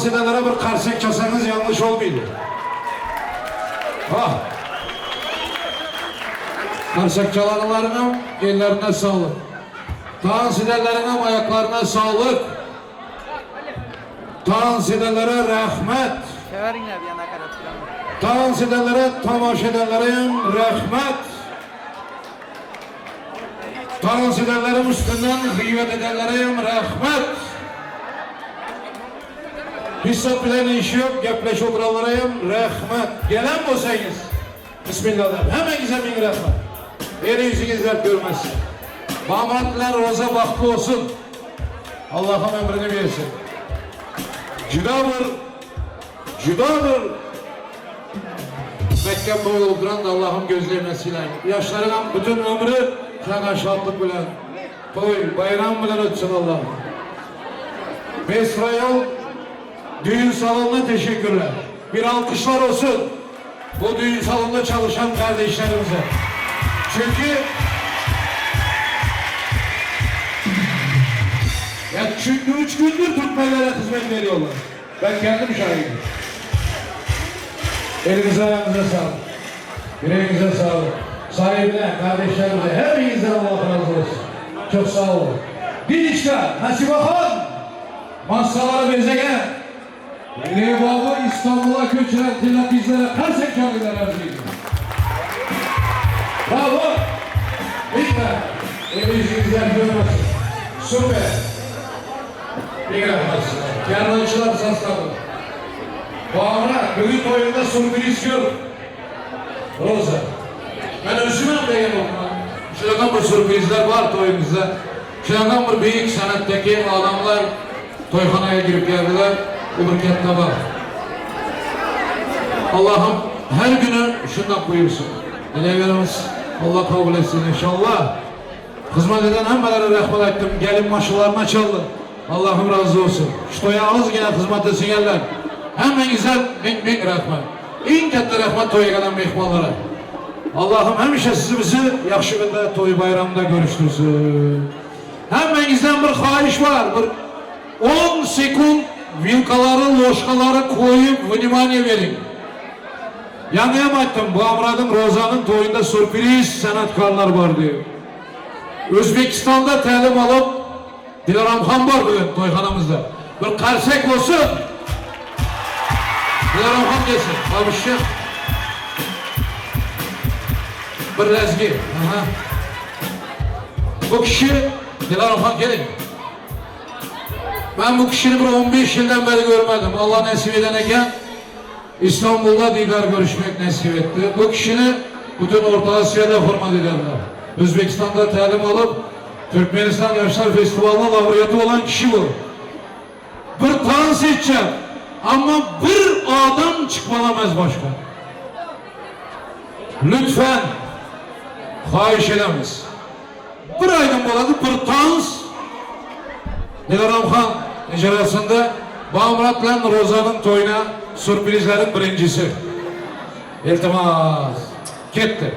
dans edenlere bir karsek çalsanız yanlış olmaydı. Ha. Karsek çalanlarının ellerine sağlık. Dans edenlerinin ayaklarına sağlık. Dans edenlere rahmet. Dans edenlere, tamaşa edenlerin rahmet. Dans edenlerin üstünden gıybet edenlerin rahmet. Hissat bilen işi yok, gepleş oturanlarayım rahmet. Gelen olsayınız. Bismillahirrahmanirrahim. Hemen güzel bin rahmet. Yeni yüzünüz dert görmezsin. Mahmutlar roza baktı olsun. Allah'ım emrini versin. Cüdadır. Mekke boyu olduran da Allah'ım gözlemesiyle. Yaşlarının bütün ömrü sana şadlık bilen. Toy, bayram bilen ötsün Allah'ım. Besrayol düğün salonuna teşekkürler. Bir alkışlar olsun. Bu düğün salonunda çalışan kardeşlerimize. Çünkü 3 gündür Türkmenlere hizmet veriyorlar. Ben kendim şahidim. Elinize ayağınıza sağlık. Yüreğinize sağlık. Sahibine, kardeşlerimize, hepinizden Allah razı olsun. Çok sağ olun. Bir işte, Nasibe Han, masalara bezegen, Levabı İstanbul'a köçüren telafizlere Karsek kâmiler arz ediyor. Bravo! Bitti. Emeğinizler görmesin. Süper. Bir rahmet. Kervancılar sasladı. Bağıra, bugün oyunda sürpriz gör. Roza. Ben özümem de yerim. Şuradan bir sürprizler var toyumuzda. Şuradan bir büyük sanattaki adamlar toyhanaya girip geldiler. Bu bürkette var. Allah'ım her günü şundan buyursun. Dileğlerimiz Allah kabul etsin inşallah. Hizmet eden hemmelere rahmet ettim. Gelin maşalarına çaldı. Allah'ım razı olsun. Şu toya az yine hizmet etsin yerler. Hemen güzel bin rahmet. En katta rahmet toya gelen mehmanlara. Allah'ım hemşe bizi yaxşı günde toy bayramında görüştürsün. Hemen güzel bir xahiş var. Bir 10 sekund vilkaları, loşkaları koyup vнимание verin. Yanıyam ettim. Bu Amrad'ın Roza'nın toyunda sürpriz sanatkarlar var diyor. Özbekistan'da talim alıp Dilaram Han var bugün toyhanamızda. Bir karsek olsun. Dilaram Han gelsin. Babışım. Bir rezgi. Aha. Bu kişi Dilaram Han gelin. Ben bu kişini bir 15 yıldan beri görmedim. Allah nasip edeneken İstanbul'da didar görüşmek nasip etti. Bu kişini bütün Orta Asya'da hürmet ederler. Özbekistan'da talim alıp Türkmenistan Yaşlar Festivali'nin laureatı olan kişi bu. Bir dans edeceğim ama bir adam çıkmalamaz başka. Lütfen xahiş edemiz. Bir aydan boladı bir dans Dilaram Han icrasında Bağmurat'la Roza'nın toyuna sürprizlerin birincisi. İltimas. Gitti.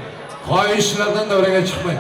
Xahişlerden devreye çıkmayın.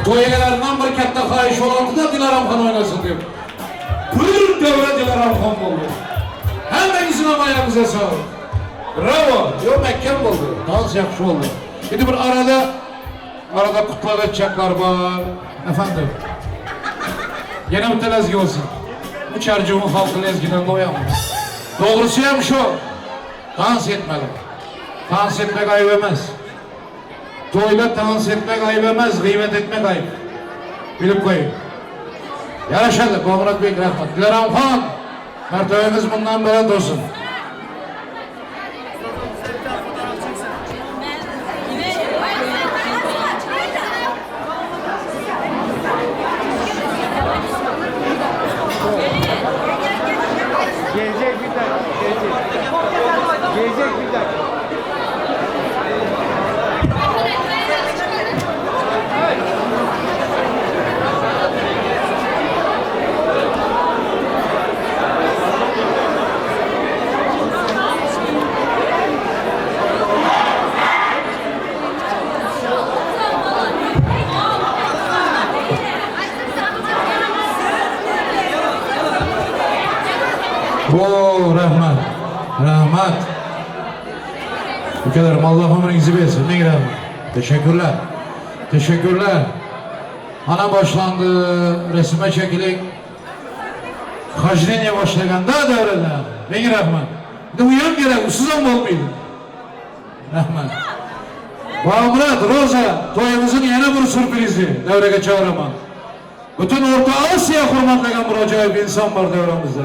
Toylarından bir katta kayış olandı da Dilaram Han oynasın diyor. Buyur devre Dilaram Han oldu. Hemenizin amayağınıza sağlık. Bravo. Yo mekken oldu. Dans yakşı oldu. Şimdi bir arada kutlar edecekler var. Efendim. Yine bir telezgi olsun. Bu çarcığımın halkı lezgiden koyamam. Doğrusu hem şu. Dans etmeli. Dans etmek ayıp emez. Toyla dans etmek ayıp emez, gıymet etmek ayıp. Bilip koyun. Yaraşadı, Murat Bey rahmet. Dilaram Han, mertebemiz bundan böyle dursun. Gelecek bir dakika. Gelecek bir dakika. Oo rahmet, rahmet. Ülkelerim Allah ömrünüzü versin. Ne gidelim? Teşekkürler. Teşekkürler. Ana başlandı. Resime çekilin. Hacreniye başlayan daha devrede. Ne rahmet. Bir de uyan gerek. Usuzan mı olmaydı? Rahmet. Murat, Roza, toyumuzun yeni bir sürprizi. Devreye çağırma. Bütün Orta Asya hürmetleyen bir acayip insan var devremizde.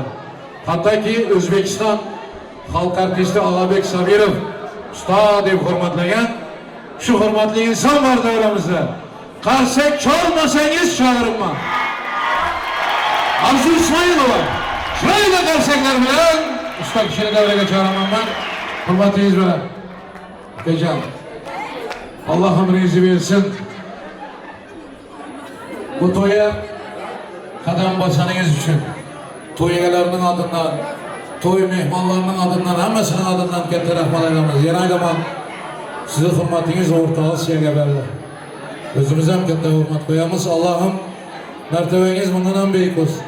Hatta ki Özbekistan halk artisti Alabek Sabirov usta deyip hürmetleyen şu hürmetli insan var devremizde. Karsek çalmasanız çağırın mı? Arzu İsmailova. Şurayla karsekler bilen usta kişini devreye çağıramam ben. Hürmetliyiz böyle. Gecem. Allah ömrünüzü versin. Bu toya kadam basanınız için toy egelerinin adından, toy mehmanlarının adından, hemmesinin adından katta rahmat eylemez. Yeni aylaman size hürmetiniz Orta Asya'ya verdi. Özümüze hem katta hürmet koyamız. Allah'ım mertebeniz bundan en büyük olsun.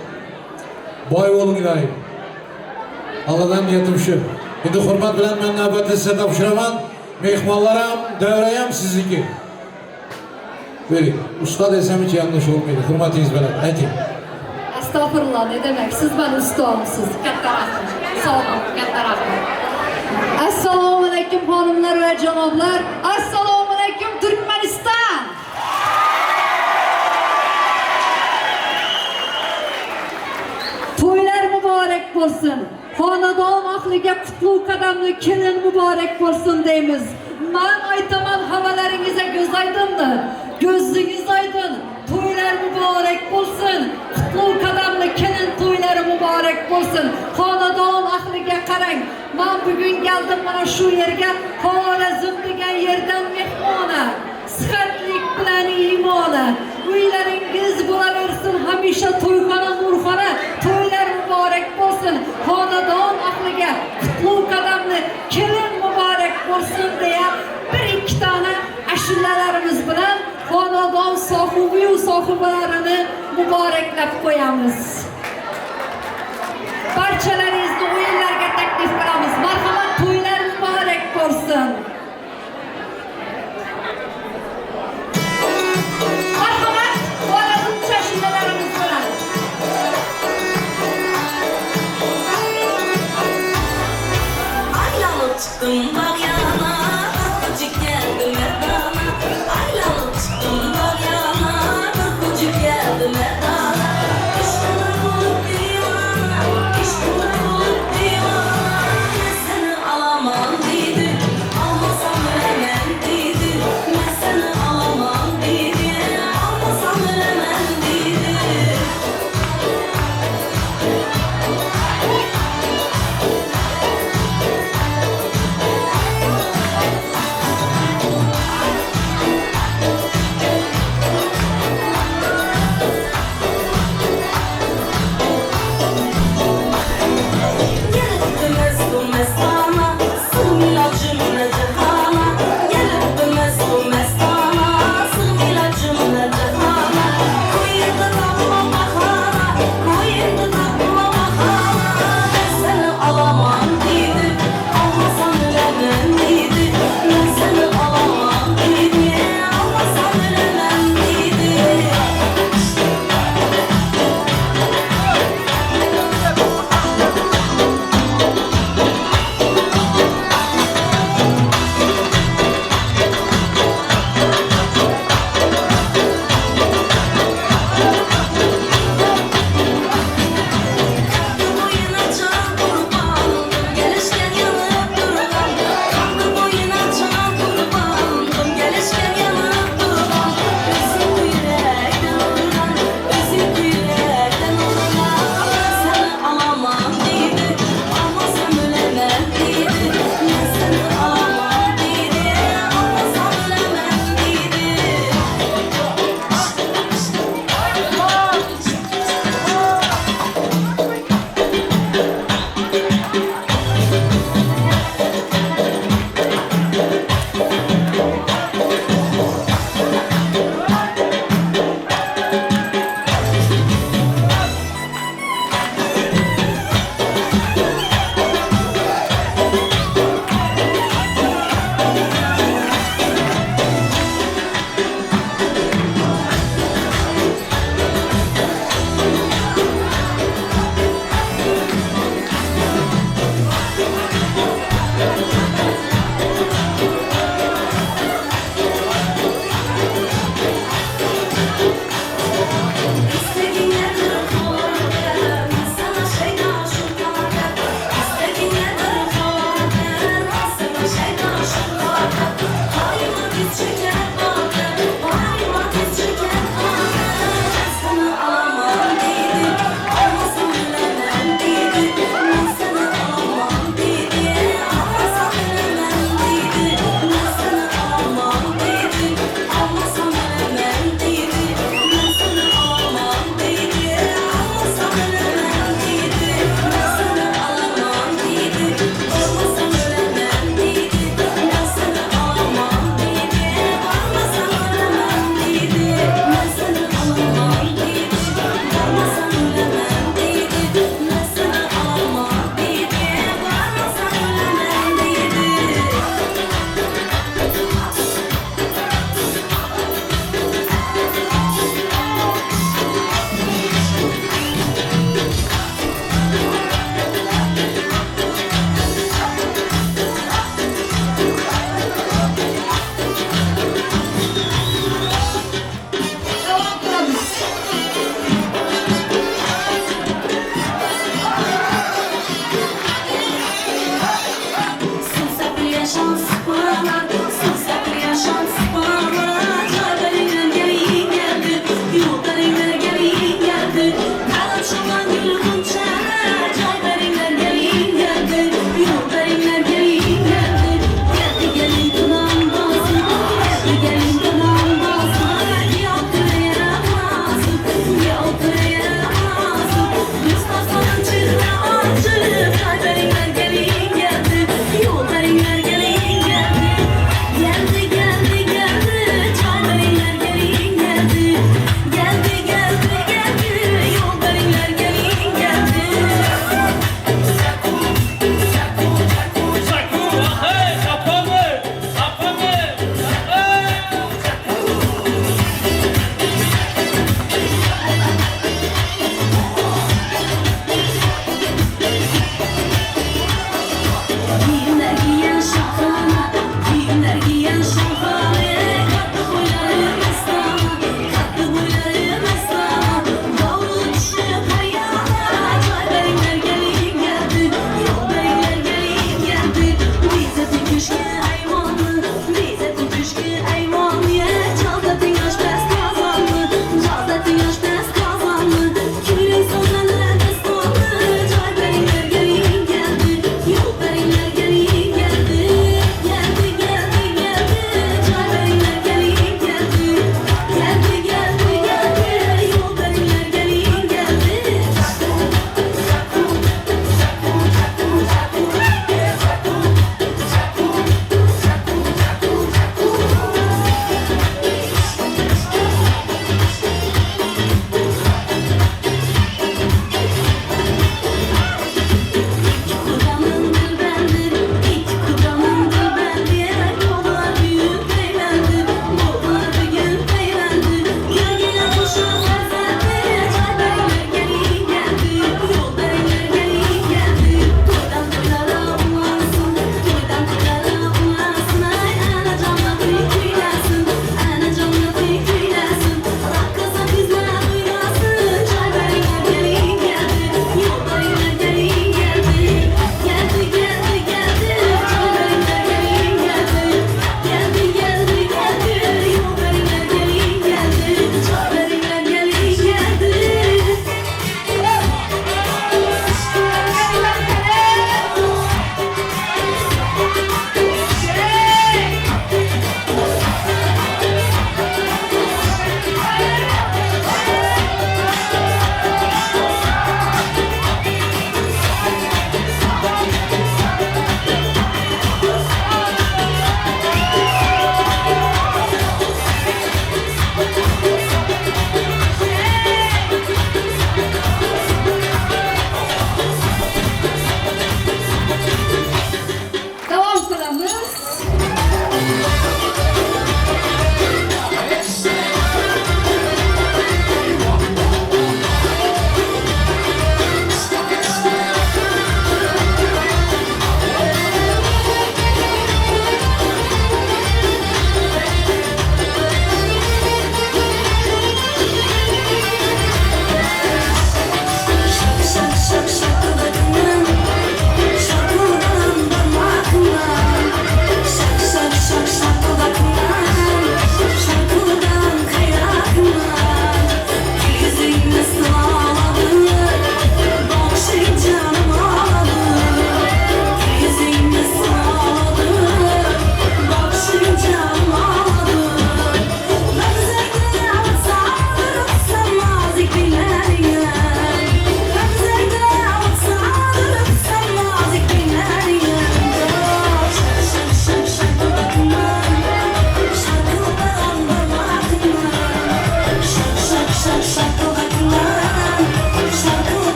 Boy olun ilahi. Allah'tan niyetim şu. Şimdi hürmet bilen ben nöbeti size tapşıramam. Mehmanlarım, devreyem sizinki. Böyle, usta desem hiç yanlış olmaydı. Hürmetiniz böyle. Hadi. Estağfurullah, ne demek? Siz ben usta olmuşsunuz. Katta rahmet. Sağ olun, katta rahmet. Esselamu aleyküm hanımlar ve canablar. Esselamu aleyküm Türkmenistan. Toylar mübarek olsun. Xonadon ahliga qutlug' qadamli kelin mübarek olsun deymiz. Ben aytaman havalaringize göz aydındı. Gözünüz aydın. Toylar mübarek olsun. Qutlug' qadamli kelin toyları mübarek olsun. Xonadon ahliga qarang. Ben bugün geldim mana şu yerga. Xorazm degan yerdan mehmona. Sihatlik bilan iymona. Uylaringiz bo'laversin hamisha to'yxona nurxona. To'ylar mübarek bo'lsin. Xonadon ahliga qutlug' qadamli kelin mübarek bo'lsin deya bir ikki tane ashulalarimiz bilan xonadon sohibi va sohibalarini muboraklab qo'yamiz. Barchalaringizni o'yinlarga taklif qilamiz. Marhamat, to'ylar muborak bo'lsin. Çıktım bak yana, küçük geldim merdana. Aylanıp çıktım bak yana, küçük geldim merdana. İşkını bulup divana, işkını bulup divana. Ben seni alamam dedi, almasam ölemem dedi. Ben seni alamam dedi, almasam ölemem dedi.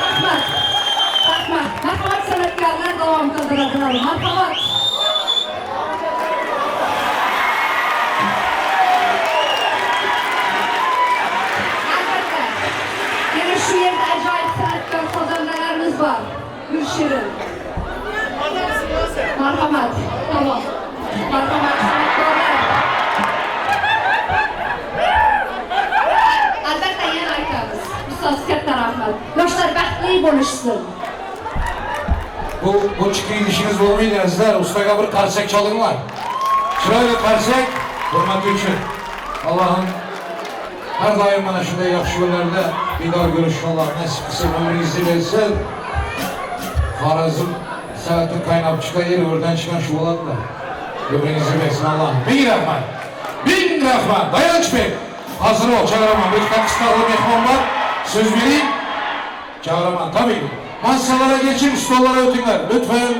Rahmat. Rahmat. Marhamat sanatkarlar devam kıldıradılar. Marhamat. Albatta. Yine şu yerde acayip sanatkar kazanlarımız var. Gülşirin. Marhamat. Tamam. Marhamat sanatkarlar. Albatta yana aytamiz. Ustoz katta rahmat. Yoshlar baxtli bo'lishsin. Bu çıkıyın işiniz olmaydı azizler. Ustaga bir karsak çalınlar. Şurayla karsak, hürmeti için. Allah'ın her daim bana şurada yakşı yerlerde bir daha görüşün Allah nasip kısım ömrünüzü versin. Harazım saati kaynap çıkayır, oradan çıkan şu olan da. Ömrünüzü versin Allah'ım. Bin rahman. Bin rahman. Dayanış Bey. Hazır ol, çağıramam. Bir kakıstarlı mehman var. Söz vereyim. Çağıramam, tabii. Masalara geçin, stollara ötünler. Lütfen.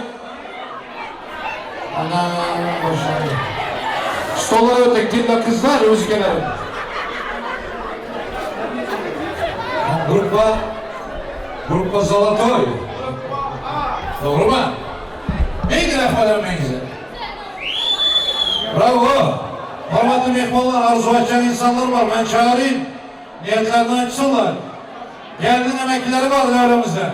Anam, boşanıyor. Stollara ötek, dille kızlar, özgelerim. Gruppa Zalatoy. Doğru mu? Neydi laflar meyze? Bravo. Hormatlı mehmanlar, arzu açan insanlar var. Ben çağırayım. Niyetlerini açsınlar. Geldin emeklileri var aramızda.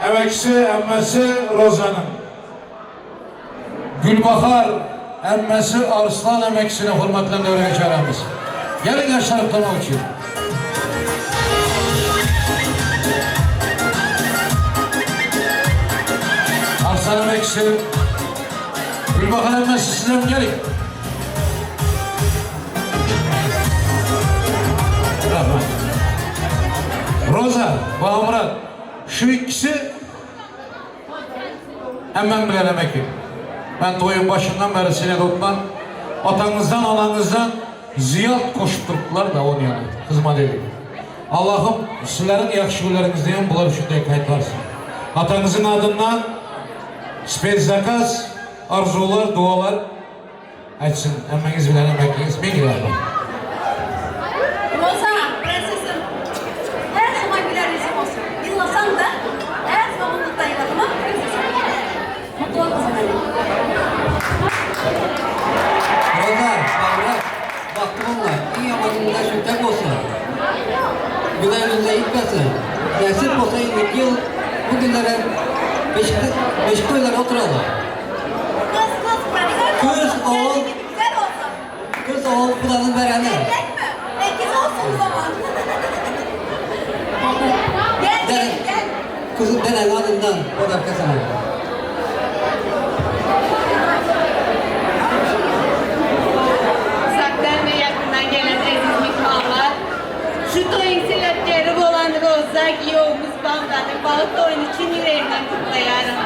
Emekçisi, emmesi Rozan'ın. Gülbahar, emmesi Arslan emekçisine hürmetle devreye çağırımız. Gelin yaşlar kutlamak için. Arslan emekçisi, Gülbahar emmesi size mi gelin? Rahmet. Roza, Bahamrat, şu ikisi hemen bilen emekli. Ben toyun başından beri seni tutmam. Atanızdan, ananızdan ziyat koşup durdular da onun yana. Hizmet edin. Allah'ım sizlerin yakışıklarınızdan bunları şurada kayıtlarsın. Atanızın adından spezakaz, arzular, dualar açsın. Emmeniz bilen emekliniz. Bin rahmet. Roza, prensesim. Her zaman güler yüzüm olsun. Yıllasan da her zaman mutluyum. Tamam mı prensesim? Mutlu olmasın. Roza, Bağırak, baktım onlar. İyi yamanında şükrak olsun. Gülerinize gitmesin. Nasip olsa 20 yıl bugünlere Beşiktaş'la oturalım. Kız, oğul. Güzel olsun. Kız, oğul, buranın vereni. Erkek mi? Erkek olsun o zaman. Gel. Kızım denen adından o dakika sana. Uzaktan ve yakından gelen aziz mihmanlar, şu toyun sebepleri olan Rozak, yoğumuz Bamban'ın balık oyunu için yüreğimden kutlayarım.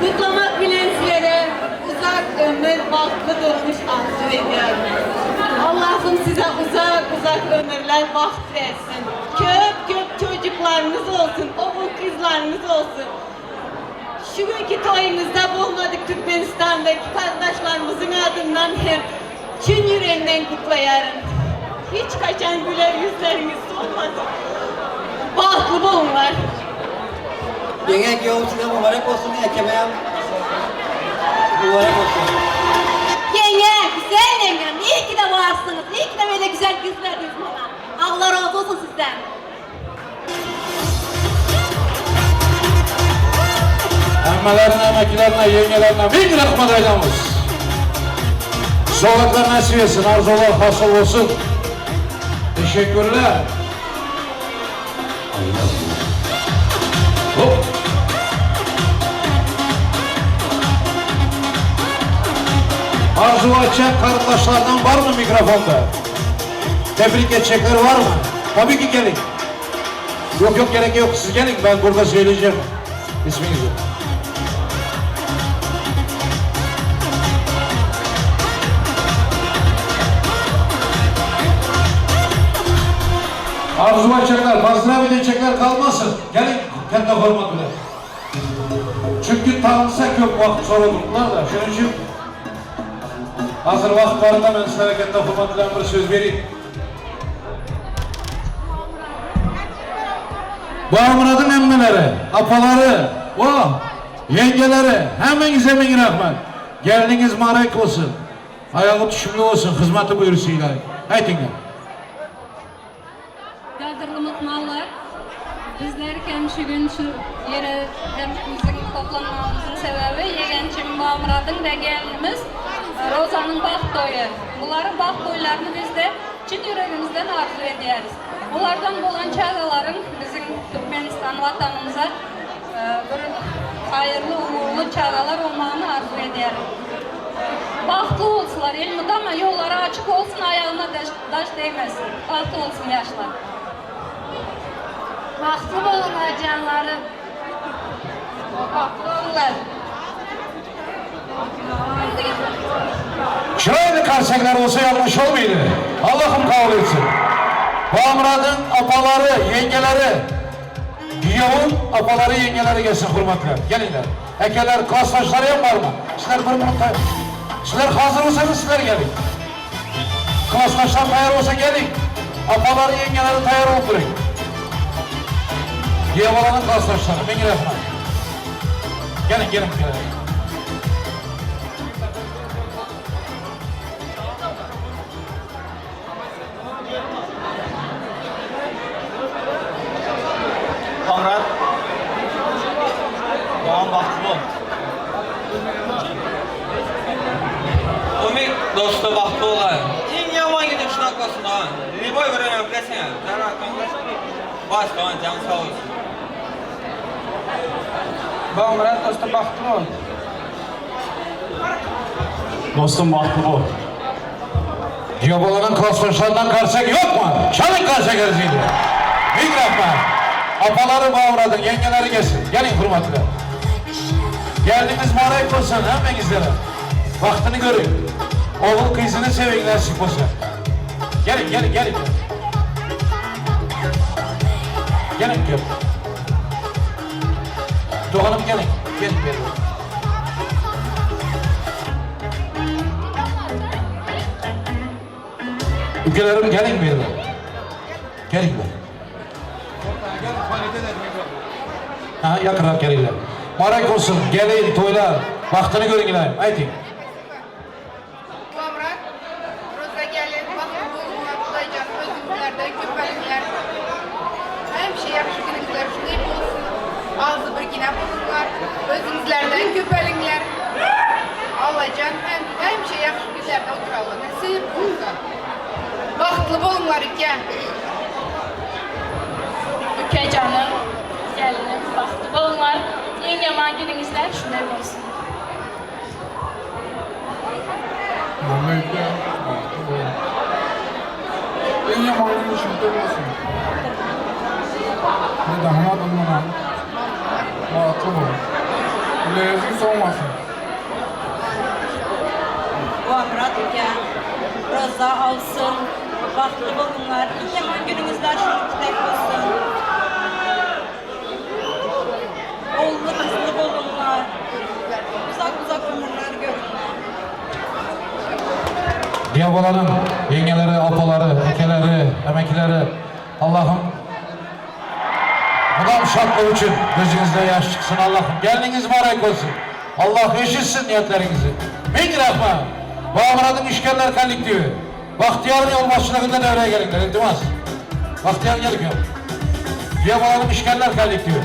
Kutlamak bilen sizlere uzak ömür, balıklı durmuş arzu ediyorum. Allah'ım size uzak ömürler, baht versin. Köp çocuklarınız olsun, oğul kızlarınız olsun. Şu günkü toyumuzda bulmadık Türkmenistan'daki kardeşlerimizin adından hem çün yüreğimden kutlayarım. Hiç kaçan güler yüzleriniz olmadı. Bahtlı bulunlar. Yenge yoğum size mübarek olsun diye kemeğim. Mübarek olsun. Yengem, güzel yengem. İyi ki de varsınız. İyi ki de böyle güzel kız verdiniz bana. Allah razı olsun sizden. Emmelerine, emeklilerine, yengelerine bin rahmet eylemiş. Sağlıklar nasip etsin, arzular hasıl olsun. Teşekkürler. Hop. Arzu açacak kardeşlerden var mı mikrofonda? Tebrik edecekler var mı? Tabii ki gelin. Yok gerek yok, siz gelin, ben burada söyleyeceğim isminizi. Arzu açacaklar, fazla edecekler kalmasın. Gelin, kendi format bile. Çünkü tanısa çok vakit sonra durdular da. Şunun için hazır vakit varında ben sizlere kendi format bile bir söz vereyim. Murad'ın emmeleri, apaları, yengeleri, hemmenize min rahmet. Geliniz mübarek olsun. Ayağı düşümlü olsun, hizmeti buyurusuyla. Aytinglar. Qadrli mehmonlar, bizler hem şu gün şu yere hem bizim toplanmamızın sebebi yegençim Murad'ın ve gelinimiz Roza'nın baht toyu. Bunların baht toylarını biz de çin yüreğimizden arzu ediyoruz. Bunlardan olan çağrıların bizim Türkmenistan vatanımıza bir hayırlı uğurlu çağrılar olmağını arzu ediyorum. Bahtlı olsunlar elmide ama yolları açık olsun, ayağına taş değmesin. Bahtlı olsun yaşlar. Bahtlı olunlar canlarım. Bahtlı olunlar. Şurayla karşılar olsa yanlış olmaydı. Allah'ım kabul etsin. Murad'ın apaları, yengeleri, Yavun apaları, yengeleri gelsin hürmetler. Gelinler. Ekeler, klaslaşları yapar mı? Sizler bir mutlu. Sizler hazır olsanız sizler gelin. Klaslaşlar tayar olsa gelin. Apaları, yengeleri tayar olup durun. Yavalanın klaslaşları. Ben gireyim. Gelin, gelin. Konrad, doğan bahtlı ol. Umid dostu bahtlı olan. En yaman gidip şunaklasın ha. Liboy veren öplesin. Zara kanlaşın. Baş doğan can sağ olsun. Konrad dostu bahtlı ol. Dostum bahtlı ol. Yavalanın klaslaşlarından karşıya yok mu? Çalın karşıya geleceğini. Bin rahmet. Apaları Murad'ın, yengeleri gelsin. Gelin hürmetler. Geldiniz mübarek olsun hemmenizlere. Vaktini görün. Oğul kızını sevin nasip olsa. Gelin. Gelin. Gelin. Doğanım gelin. Gelin. Ülkelerim gelin benimle. Gelin. Ha, yakırak gelirler. Mübarek olsun, gelin, toylar, vaktini görün ilayim. Haydi. Murat, Roza gelin, bahtlı olunlar, Kulaycan, özümlerden köpeğinler. Hem şey yapmış günümüzler, şunday olsun. Ağzı bir gine bulunlar, özümlerden köpeğinler. Allah'can hem şey yapmış günlerde oturalım. Nasip olsun. Bahtlı bulunlar iken. Ülke canım, gelinim, bahtlı olunlar. En yaman gününüzler şunday olsun. En yaman günü şurada olsun. Ne damadım bana. Bahtlı ol. Lezzetli olmasın. Murat ülke, Roza olsun, bahtlı olunlar, en yaman gününüzler şunu tek olsun. Oğullu kızlı olunlar, uzak ömürler görünler. Yavalanın, yengeleri, apaları, ekeleri, emekleri. Allah'ım bundan şartlar için gözünüzde yaş çıksın Allah'ım. Geldiğiniz mübarek olsun. Allah eşitsin niyetlerinizi. Bin rahmet. Murad'ın işgaller kallik diyor. Bahtiyar'ın yol başçılığında devreye gelinler. İltimas. Bahtiyar gelip yok. Yavalanın işgaller kallik diyor.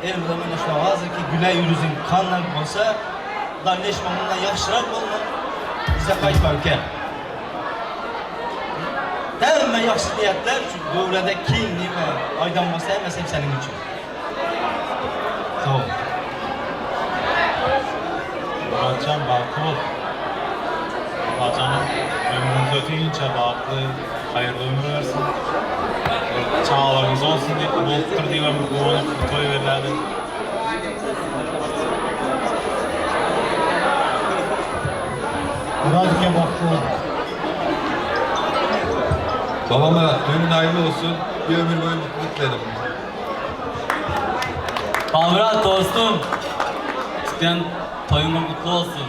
Elimizde ben şuna hazır ki güle yüzün kanla olsa da neşmanından yaxşırak olma bize kayıtlar ülke. Tamamen yaxşı niyetler şu dövrede kinli ve aydanması hep senin için. Sağ ol. Muratcan bahtlı ol. Muratcan'ın ömrünüz öteyince bahtlı, hayırlı ömür versin. Çağlarınız olsun diye, bolttur diye bu toy verirlerdi. Murad'ken vakti oldu. Babama düğünün hayırlı olsun. Bir ömür boyu mutluluk dilerim. Murat dostum. İsteyen toyumun mutlu olsun.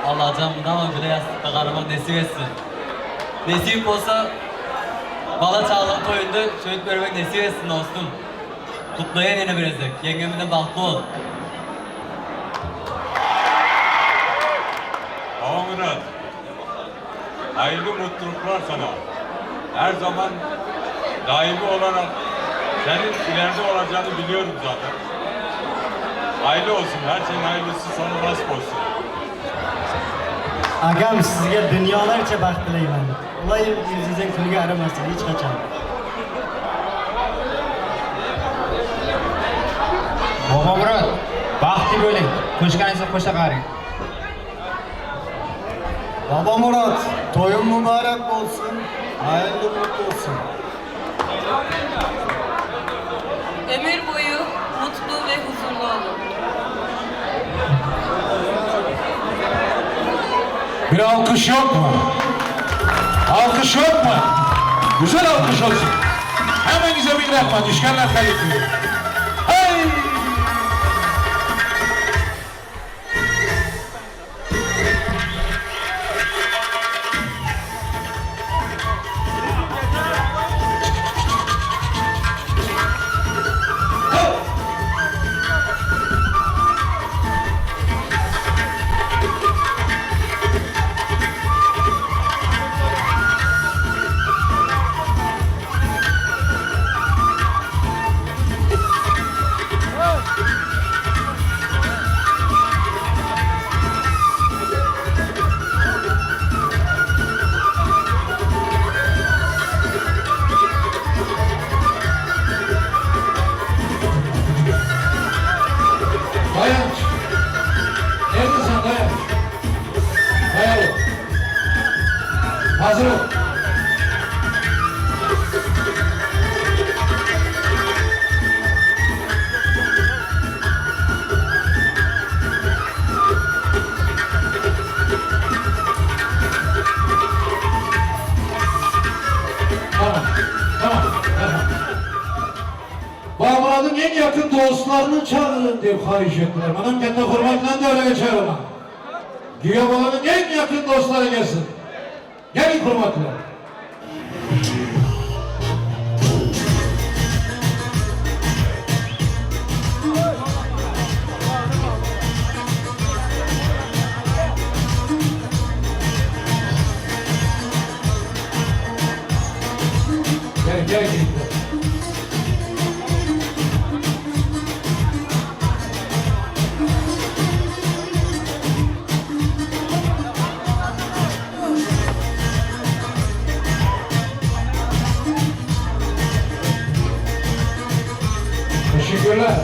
Allah canımdan ama bile yastıkta karıma nasip etsin. Nasip olsa bala çağlık toyunda çocuk vermek nasip etsin dostum. Kutlayan yine birazcık. Yengemin de bahtlı ol. Tamam Murat. Hayırlı mutluluklar sana. Her zaman daimi olarak senin ileride olacağını biliyorum zaten. Hayırlı olsun, her şeyin hayırlısı sana nasip olsun. Agam sizge dünyalarca baxt tilayman. Ulay yüzüzek pulga aramasın hech qachon. Baba Murat, baxtli bo'ling. Qo'shganingizni qo'sha qaring. Baba Murat, toyun mübarek olsun, hayırlı mutlu olsun. Ömür boyu mutlu ve huzurlu olun. Bir alkış yok mu? Alkış yok mu? Güzel alkış olsun. Hemen bize bir rahmet, işgaller kalitli. Hey! Dayan. Neredesin dayan? Dayan ol. Hazır ol. Tamam. Tamam. Murad'ın en yakın dostlarını çağırın diye xahiş ettiler. Benim kendi hürmetle de öyle geçer ona. Güya babanın en yakın dostları gelsin. Gelin hürmetle. Gel gel. Teşekkürler.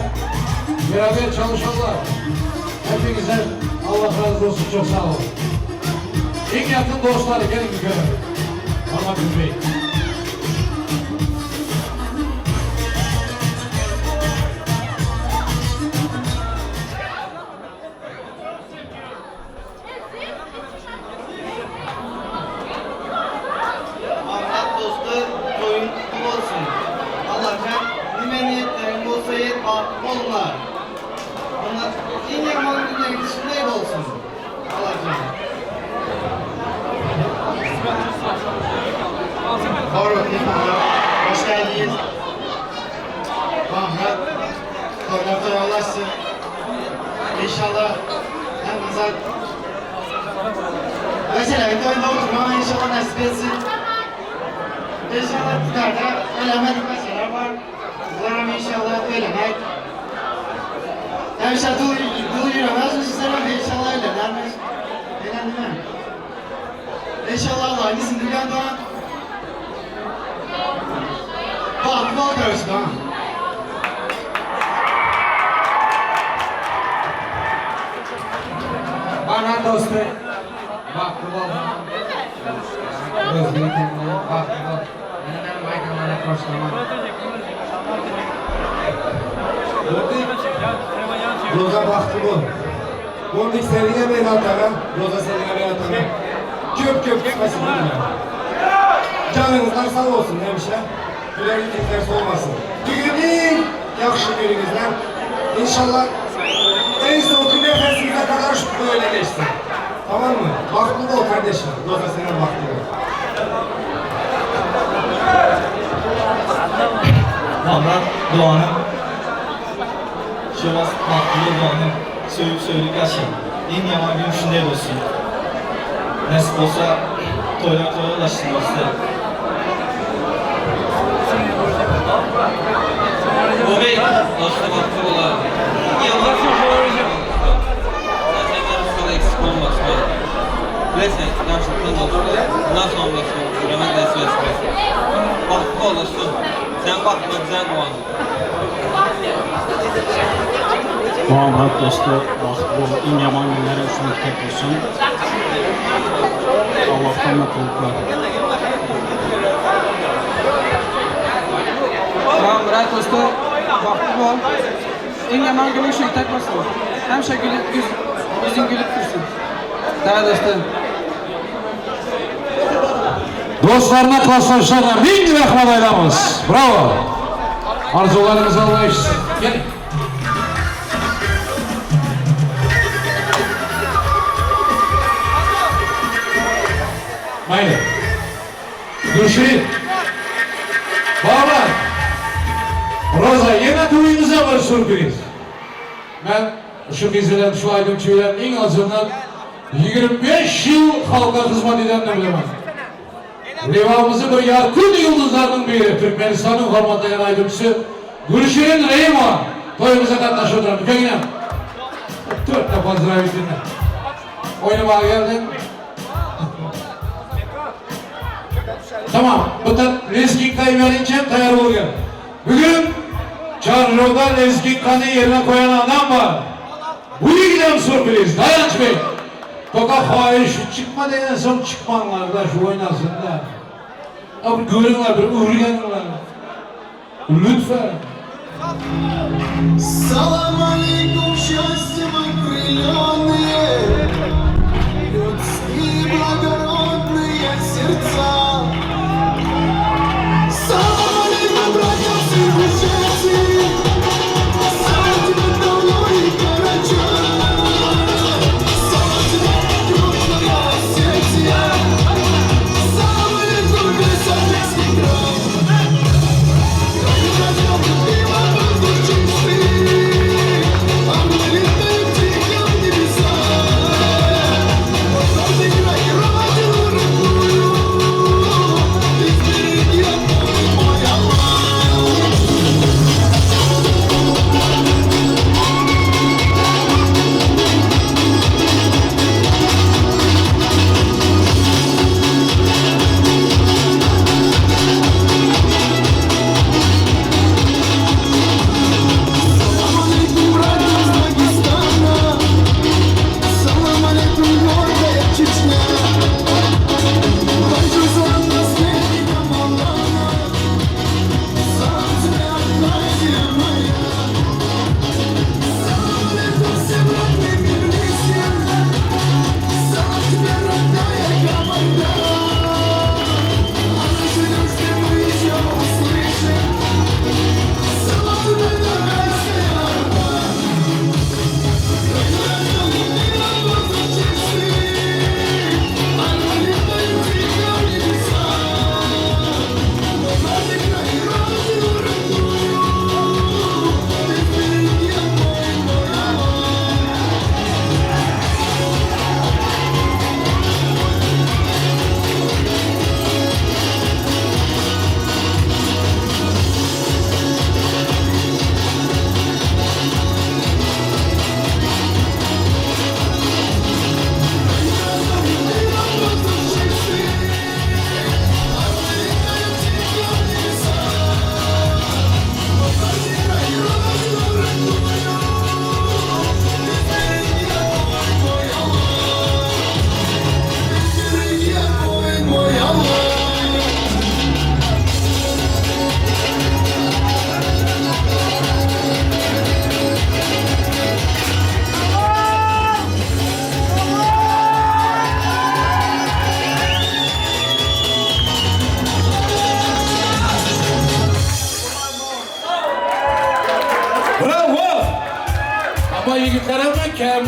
Beraber çalışanlar. Hepinize Allah razı olsun. Çok sağ olun. En yakın dostları gelin bir görev. Ahmet Bey. Murat dostu toyun kutlu olsun. Allah'ım nime niyetlerin olsa yet olurlar. Onlar en yaman günlerin dışında olsun. Allah'ım. Doğru, hoş geldiniz. Murat, toylarda yollaşsın. İnşallah hem azal. Mesela bir toyunda oturmama inşallah nasip etsin. İnşallah tutarda ölemedik mesela var. Kızlarım inşallah ölemek. Demişler dul yürümez mi sizlere inşallah öylelermiş. Öyle değil mi? İnşallah Allah'ın izniyle doğan. Bak bol görsün ha. Bana dostu. Bak bu baba. Özgürlükle bak bu. Neden maydanlara koşlama? Roza baktı bu. Gondik seviye beni atara. Roza seviye beni atara. köp kısmasın bilmiyorum. Canınızdan sağ olsun hemşire. Gülerlik ders olmasın. Bugünün yakışı gününüzden inşallah en soğuk nefesinize kadar böyle geçsin. Tamam mı? Baklı ol kardeşim. Yoksa senin baktın. Valla Doğan'ım şöyle haklı Doğan'ım söyleyip yaşayın. En yaman gün şunday olsun. Nasip olsa toylar ulaşsın olsa. Bu bey dostu baktı ola. Yalnız zaten yarışmalı eksik olmaz. Bilesen yaşlıktan dostu. Bundan sonra dostu. Ürəmək nəsi vəsiləsi. Baktı olasın. Sen bakma güzel Doğan'ım. Doğan Murat dostu, bu en yaman günleri üçün tek olsun. Allah'tan mutluluklar. Doğan Murat dostu, baktı bu. En yaman günün üçün tek olsun. Həmişə yüzün gülüp dursun. Değerli dostum. Dostlarına, klasdaşlarına bin rahmet aylamız. Bravo. Arzularınızı Allah işitsin. Gelin. Mayli. Gülşirin. Bağlar. Roza, yine toyunuza var sürpriz. Ben şu gezilen, şu aydınçıların en azından 25 yıl halka hizmet edenle bilemem. Rivamızı bu yakın yıldızlarının biri, Türkmenistan'ın hormatlayan aydınçısı Gülşirin Reyma toyumuza katlaşıyorlar. Mükemmel. 4 defa ziravetinde. Oynamaya geldin. Tamam, bu da Lezginka'yı verince tayar oluyor. Bugün Çarlı'da Lezginka'nı yerine koyan adam var. Bu ilgiden sürpriz, Dayanç Bey. Toka fahiş çıkma diyen son çıkmanlar da şu oynasın da. Abi görünler bir uğrayanlar. Lütfen. Salam alaikum, счастья окрыленные, людские благородные сердца. Salam alaikum, братья, сыгушецы, салам тебе давно и горячо. Салам тебе, крупная Осетия, салам алейкум, весь одесский край. Любимого, чистый, а мы летаем тихо в небеса. Valla yigitler hemen kem.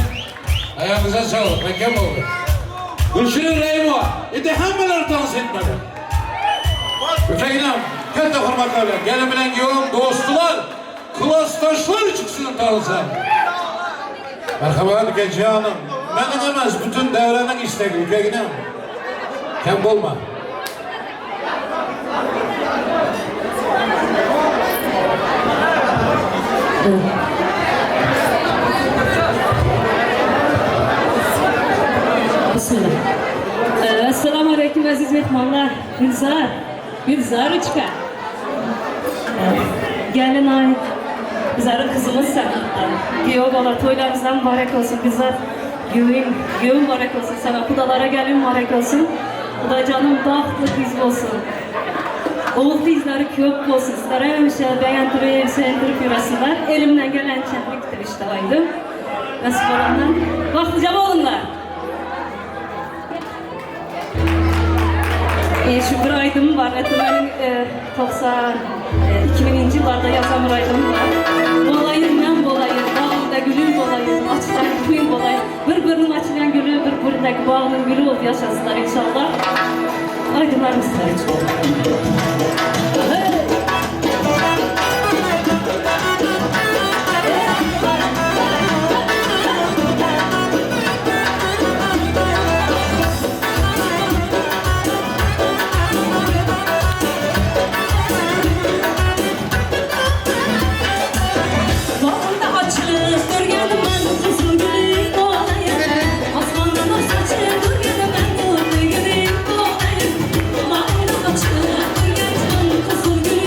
Ayağınıza sağlık. Ben kem oldu. Gülşin'in reyi var. Hemeler dans etmeli. Ötekinem, katta hurmatlarla. Gelin bilen yolun dostlar, klastaşlar çıksın tanısan. Merhaba Gece Hanım. Benim emez bütün devrenin isteği. Ötekinem. Kem olma. Bismillah. Assalamu alaikum aziz mehmonlar. Gülzar Uçka. Gelin ay. Bizlerin kızımız sen. Giyo bala toylarımızdan mübarek olsun. Bizler göğün mübarek olsun. Sana kudalara gelin mübarek olsun. Bu da canım bahtlı kız olsun. Oğul kızları köp olsun. Sizlere hemşe beğendirip, sevindirip yürüsünler. Elimden gelen çenliktir işte aydım. Nasip olanlar. Baklayacağım oğlumlar. Şu bir aydım var. Benim 2000 yıllarda yazan bir aydım var. Bolayım ben bolayım, bağımda gülüm bolayım, açılan gülüm bolayım. Birbirinin açılan gülü, birbirindeki bağının gülü olup yaşasınlar inşallah. Aydınlarımız sizler için. Kızıl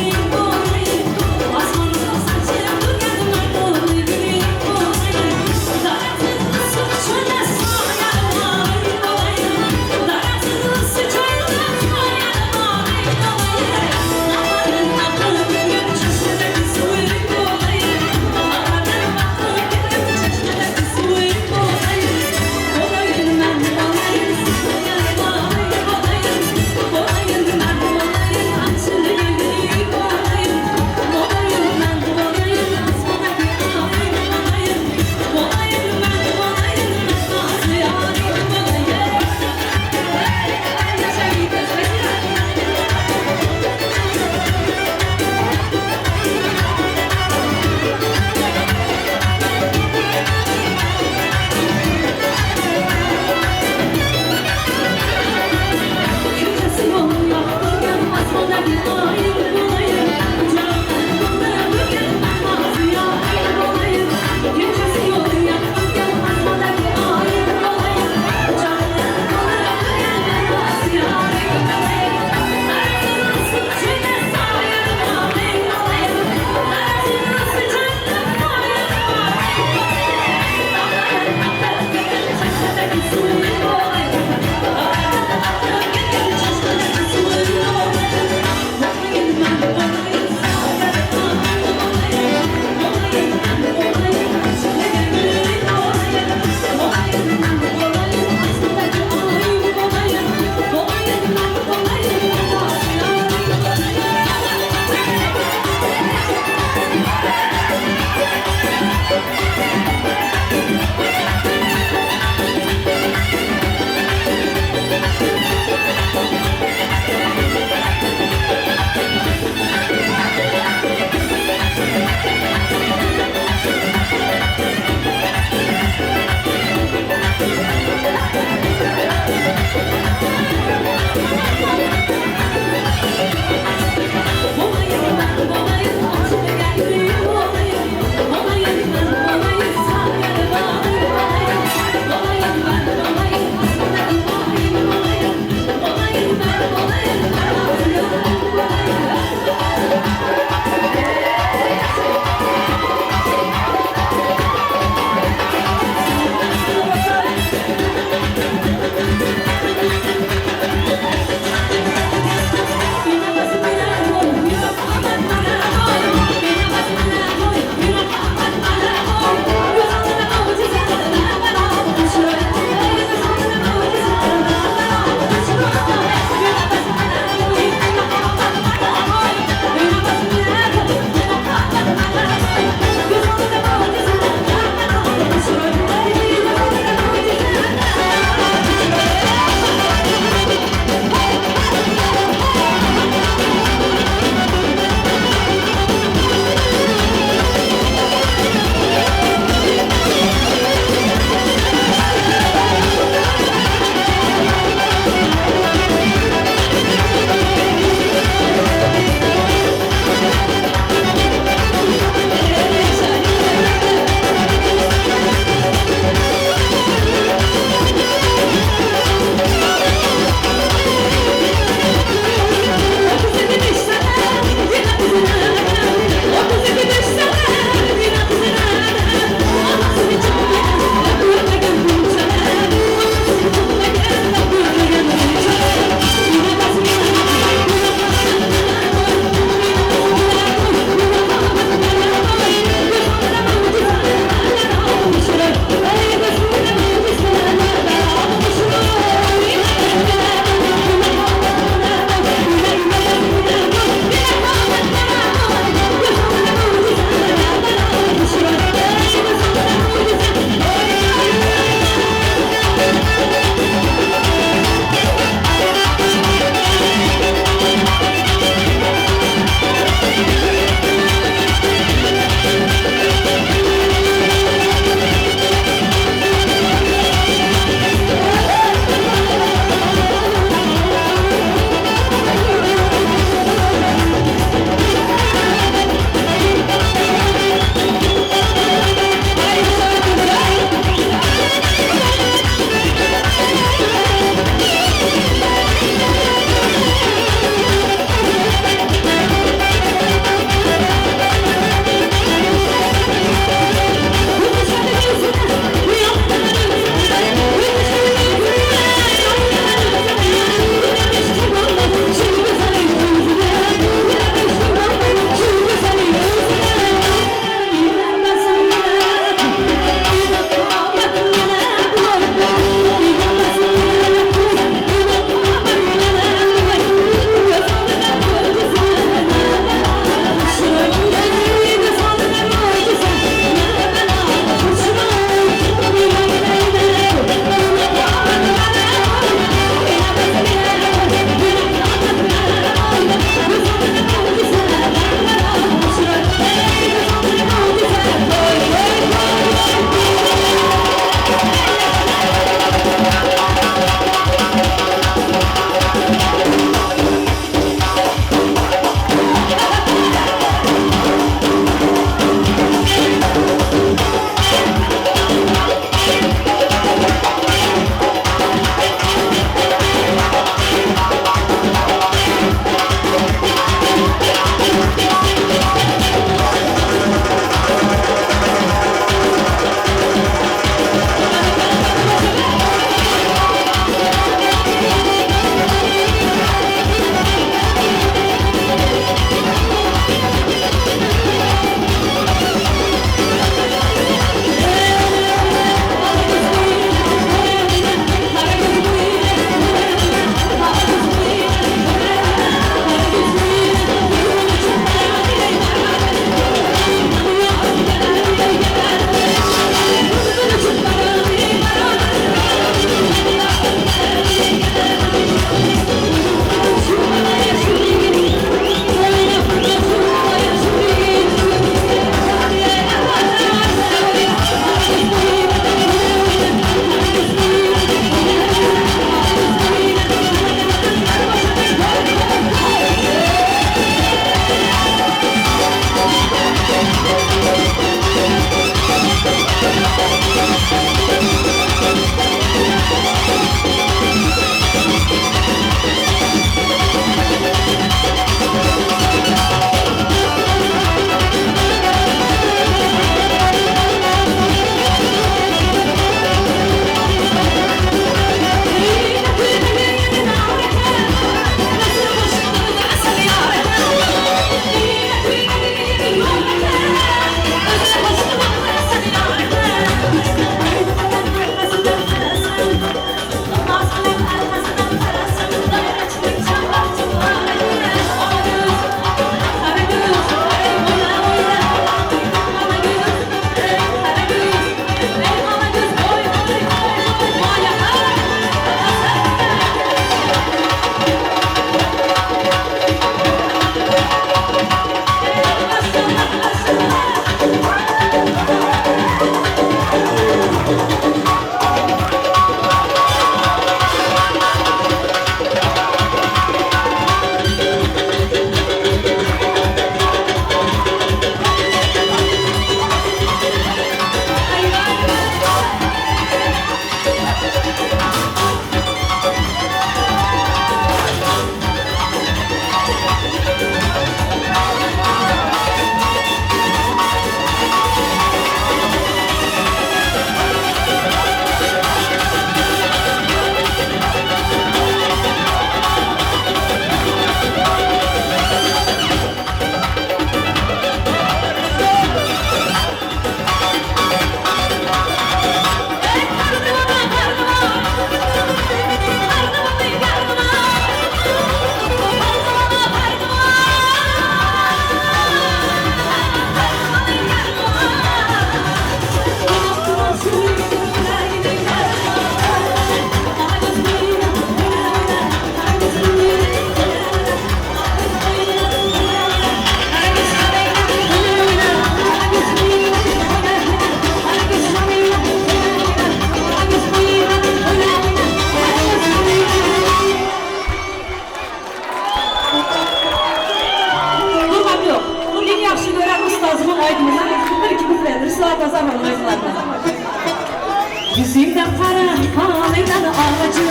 Yüzünden kara halıyla ağacım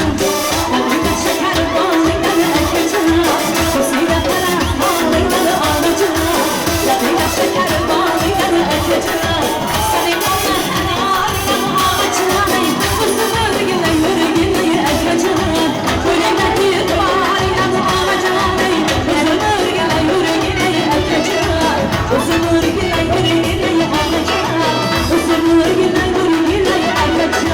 Yanında şeker balıyla erkecim Yüzünden kara halıyla ağacım Yanında şeker balıyla erkecim Senin ağacın ağacın Kızım örgüne yürgüne erkecim Yüreğine bağrıyla ağacın Yarın örgüne yürgüne erkecim Kızım örgüne yürgüne ağacın Kızım örgüne yürgüne erkecim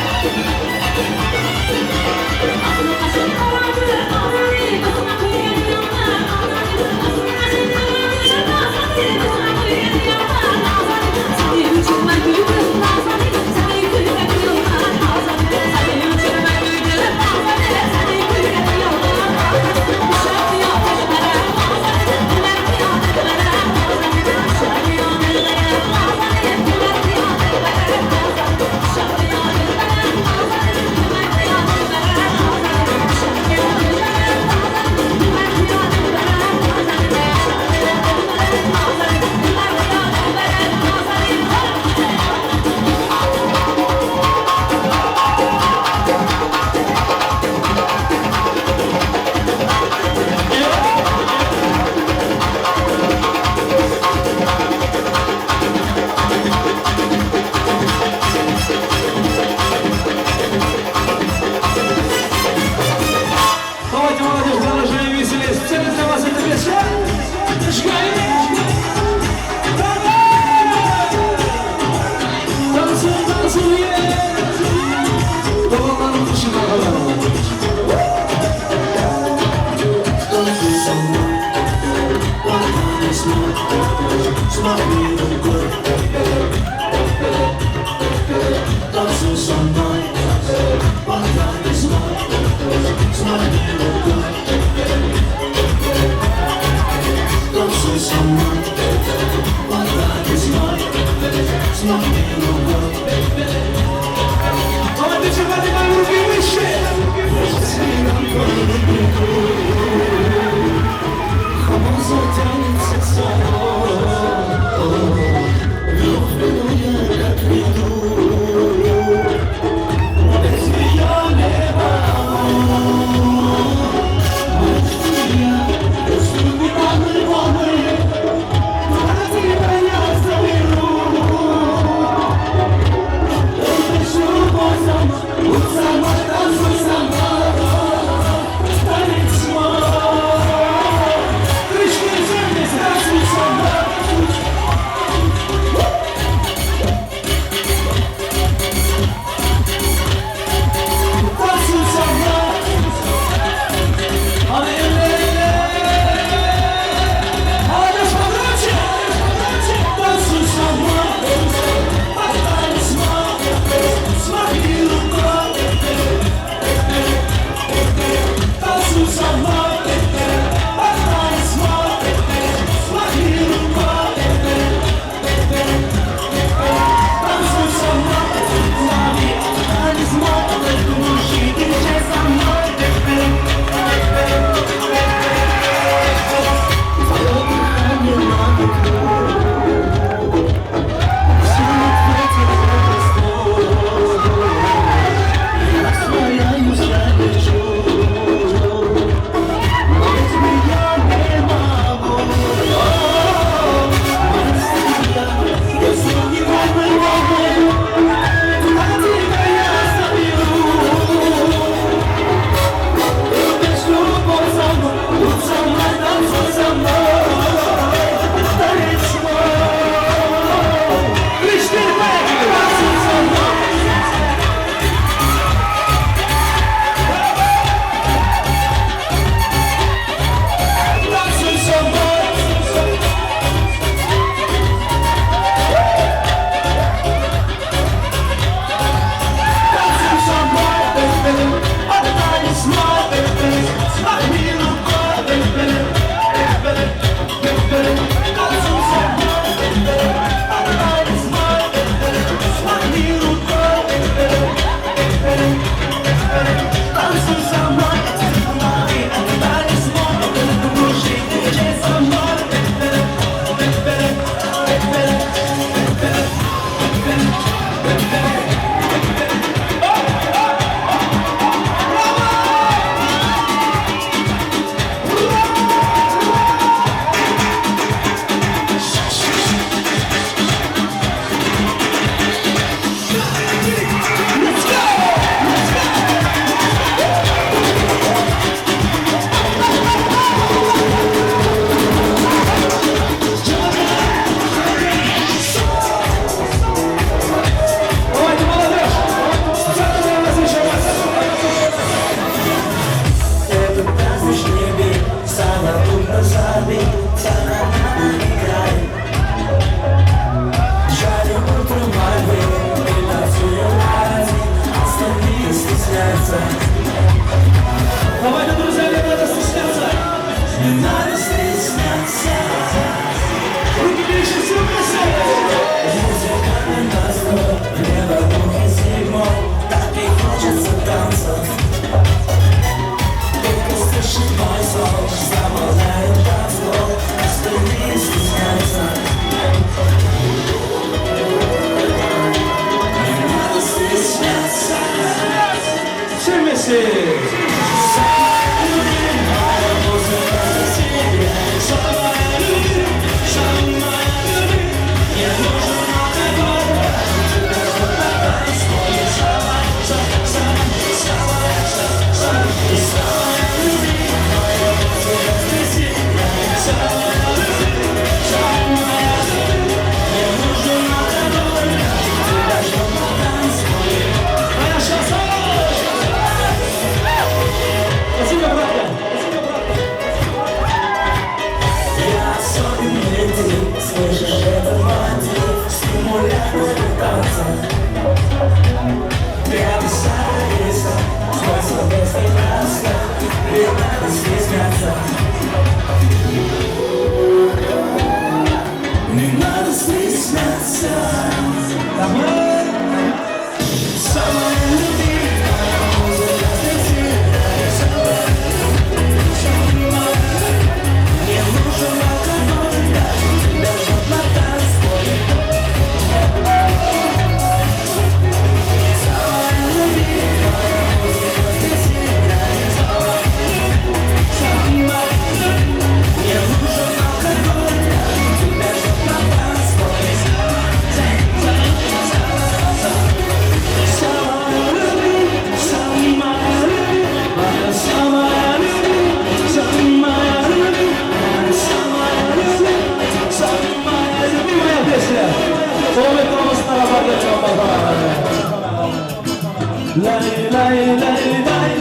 Thank you. стесняться. Давайте, друзья, не надо стесняться. Не надо стесняться. Руки выше, все красиво. Музыка не настроит, небо духи зимой, так и хочется танцев. Только слышит мой зов, замолчает танцпол, остальные стесняются. Не надо стесняться. Все вместе. Слышишь, это мотив, стимулятор танца. Прямо с ареста, твой словесный краска, не надо стесняться. Не надо стесняться. Самая любимая музыка здесь. Не нужен алкоголь, тебя ждет на танцполе. Самая любимая музыка здесь играет. Не нужен алкоголь, тебя ждет на танцполе. Самая любимая, самая любимая, самая любимая, самая любимая, самая любимая песня. Ой, como está la parte de la lay, lay, lay, lay.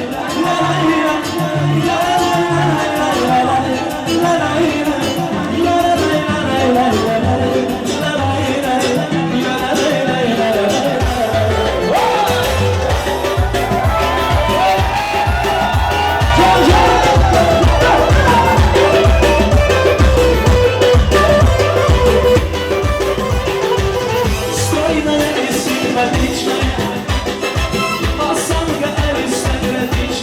Стройная и симпатичная, осанка аристократичная.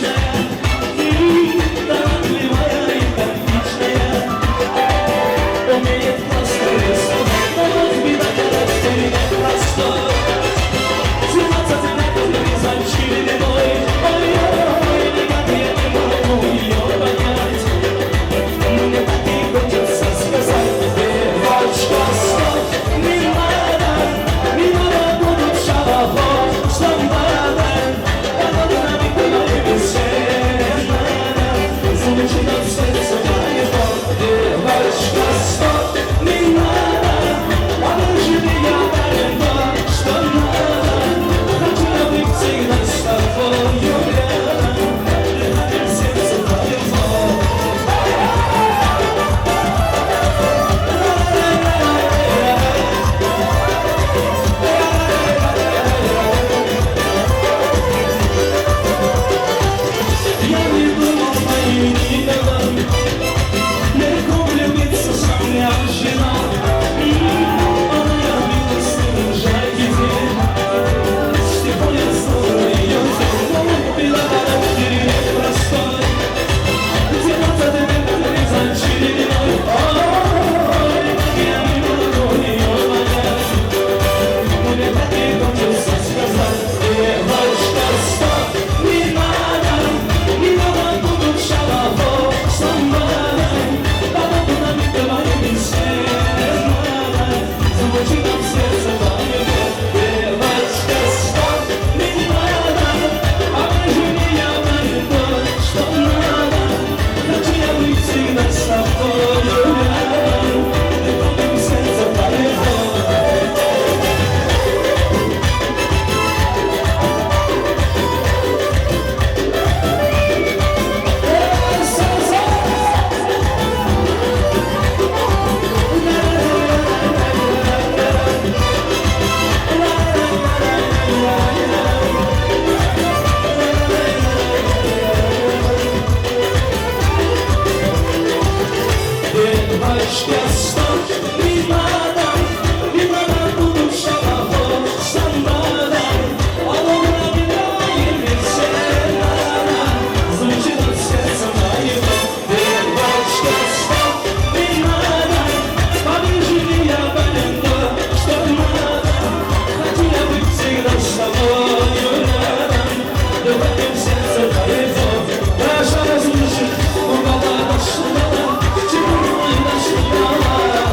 başkasına Bilmadan buluşamam olsam da Alana bir ayır bir senara Zımcılık sesmayım bir başkasına Bilmadan Kalıcı ya benim dostlarmadan Hacıya büksek dostlarım yönelen Döverim sense kayıp Yaşarız mışık bu kadar başlıdan Çıkmayın aşkına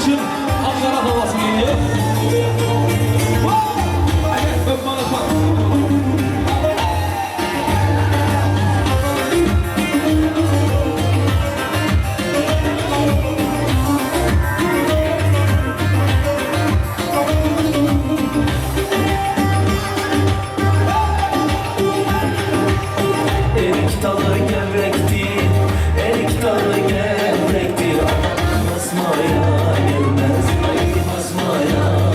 için Ankara havasını yiyor. Evet, öpmanı bak. Erik dalı gevrekti, erik dalı gevrekti. Basmaya gelmez, ay basmaya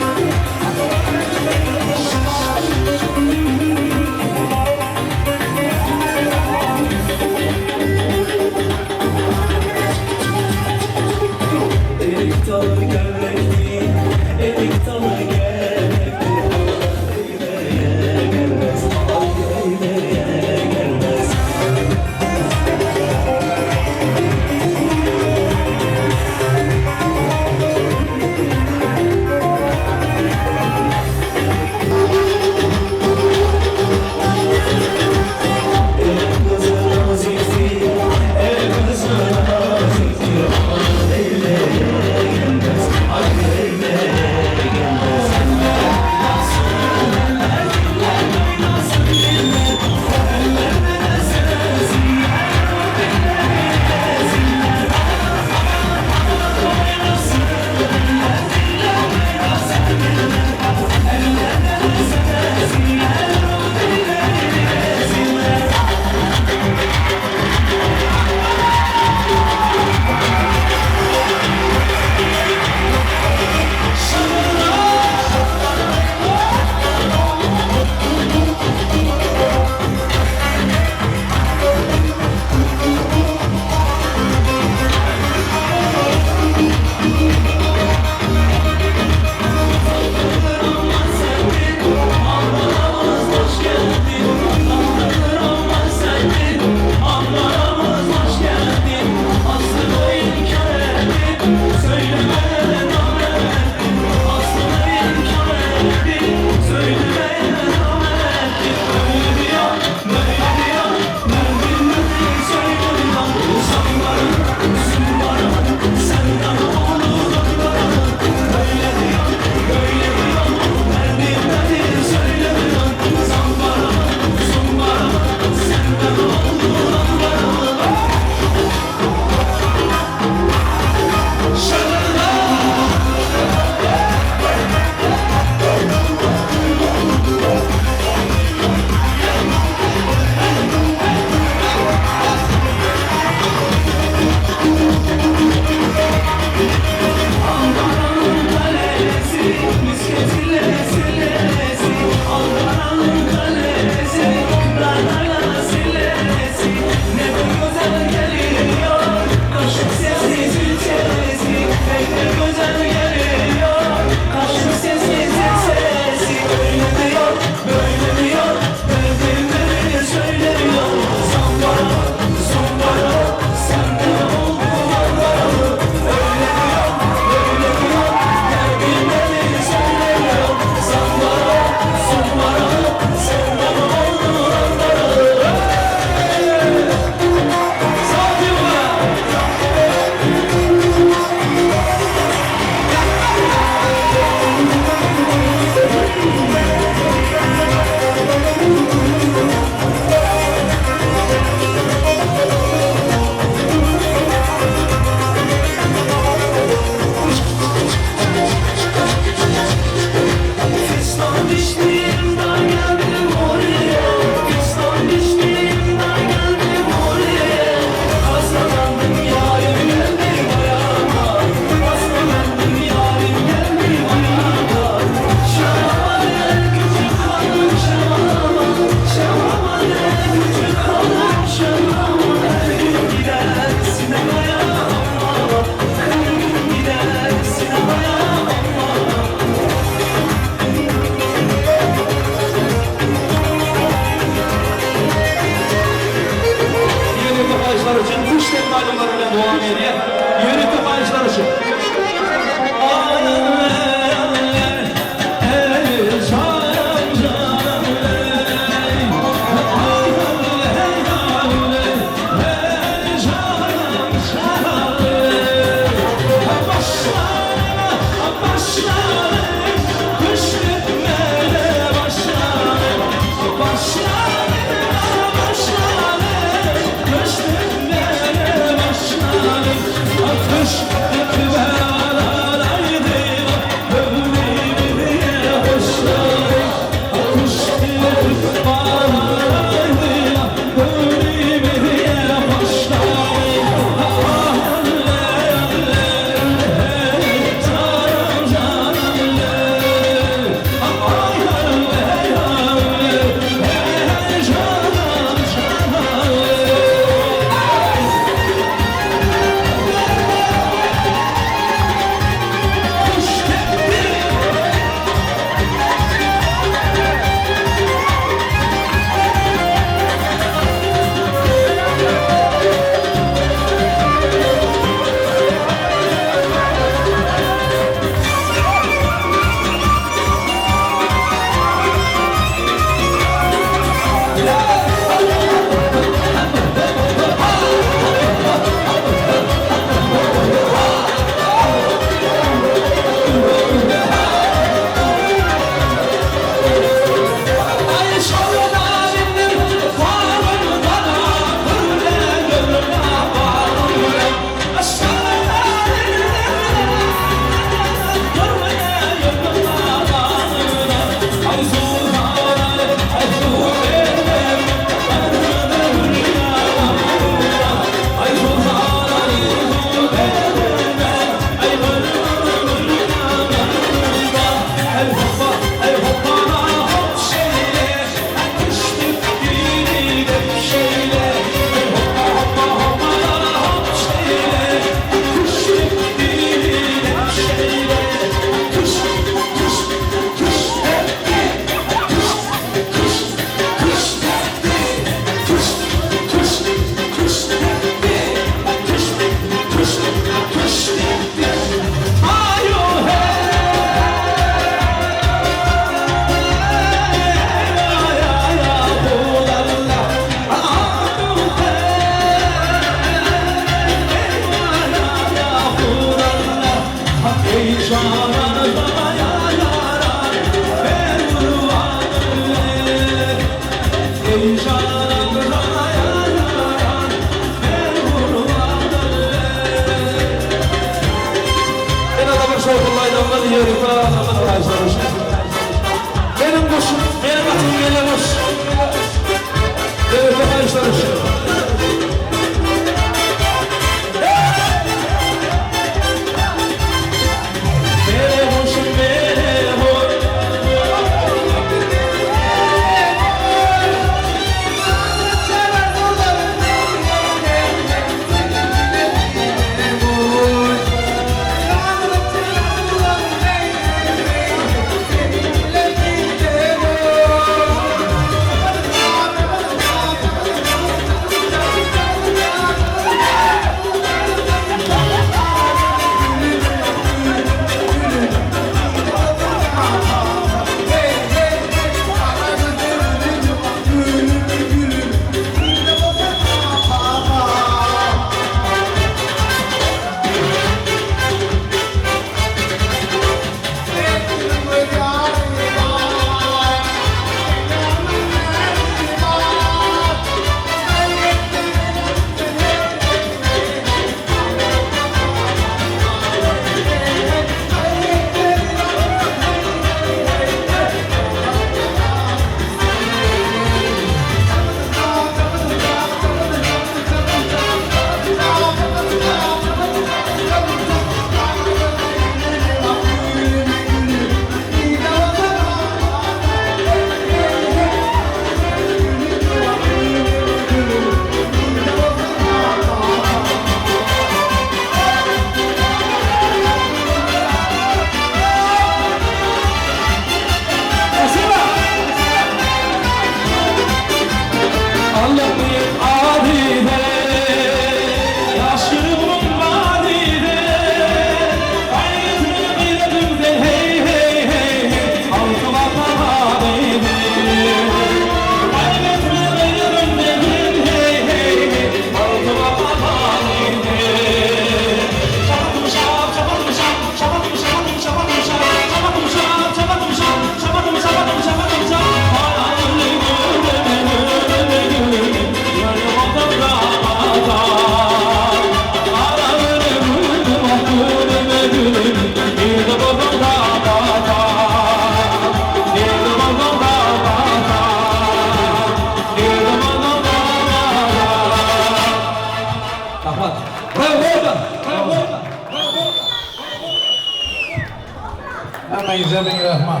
Hepinize bin rahmat.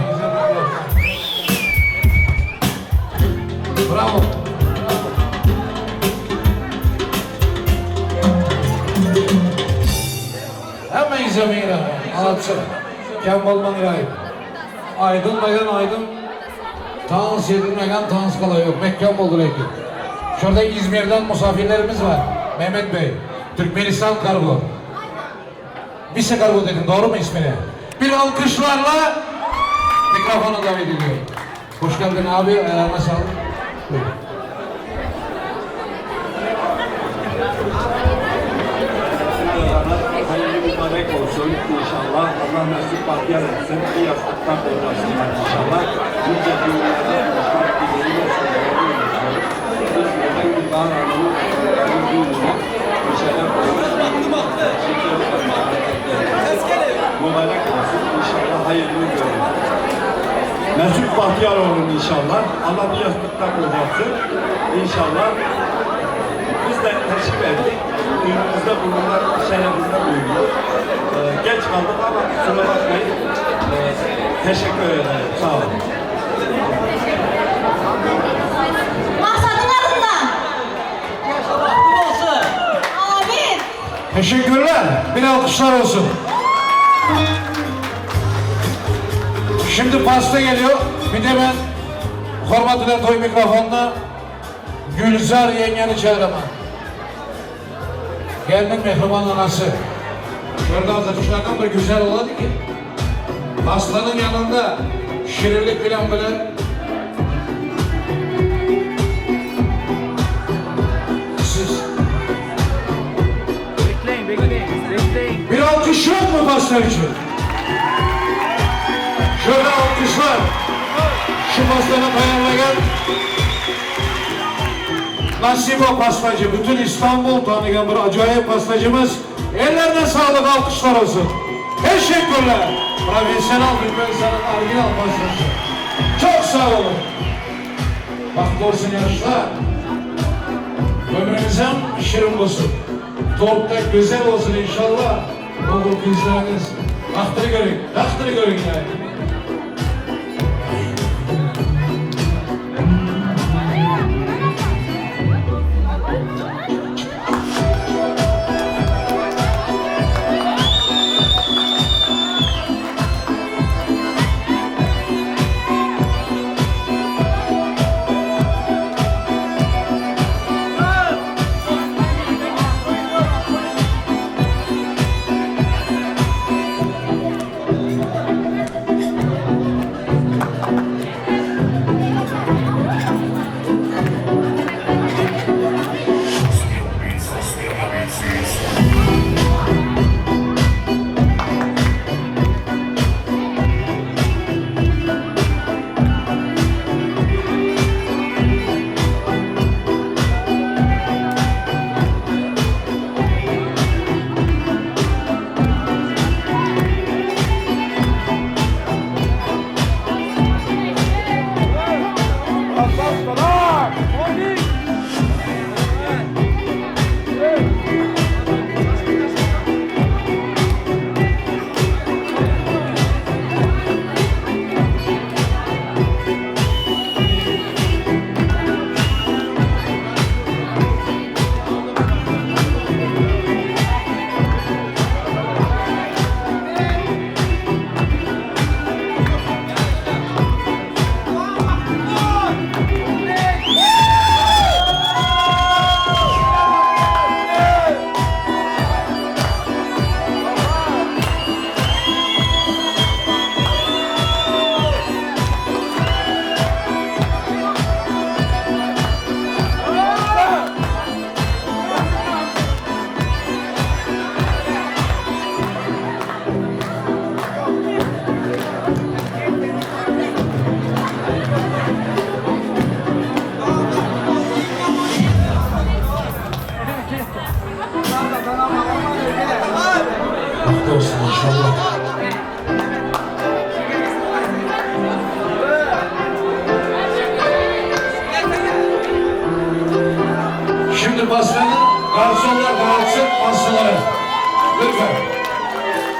Bravo. Hepinize bin rahmat. Anlatsın. Kem olman gerek. Aydın bayan aydın. Tanız yedirmegen tanız kala yok. Mekkam olur ekip. Şurada İzmir'den misafirlerimiz var. Mehmet Bey. Türkmenistan kargo. Bise kargo dedim. Doğru mu ismini? Bir alkışlarla mikrofonu davet ediyorum. Hoş geldin abi. Ayağına sağlık. Buyurun. Hayırlı mübarek olsun inşallah. Allah nasip bahtiyar etsin. Bir yastıktan uğraşsınlar inşallah. Nice dünyada uğraşmak dileğiyle sınırları uğraşıyoruz. Biz buradan Gülbahar Hanım'ın düğününe inşallah mübarek olsun. İnşallah hayırlı görün. Mesut bahtiyar olun inşallah. Allah bir yastıktan uğraşsın. İnşallah. Biz de teşrif ettik. Düğünümüzde bulunan şerefinde bulunuyor. Geç kaldık ama kusura bakmayın. Teşekkür ederim. Sağ olun. Maksadın adından. olsun. Amin. Teşekkürler. Bir alkışlar olsun. Şimdi pasta geliyor. Bir de ben Hormatüler Toy mikrofonuna Gülzar yengeni çağıramam. Gelinin mehriban anası. Şurada hazırlıklardan da güzel oladı ki pastanın yanında şirinlik bilen siz. Bekleyin. Bir alkış yok mu pasta için? Şöyle alkışlar. Şu pastanın ayarlayan Nasibo pastacı, bütün İstanbul tanıyan bir acayip pastacımız. Ellerine sağlık, alkışlar olsun. Teşekkürler. Profesyonel bir insanın orijinal pastacı. Çok sağ olun. Bak olsun yaşlar. Ömrünüz hem şirin olsun. Tortta güzel olsun inşallah. Oğul bizleriniz. Aktırı görün yani. Mutlu olsun inşallah. Şimdi pastanın garsonlar dağıtsın pastaları. Lütfen.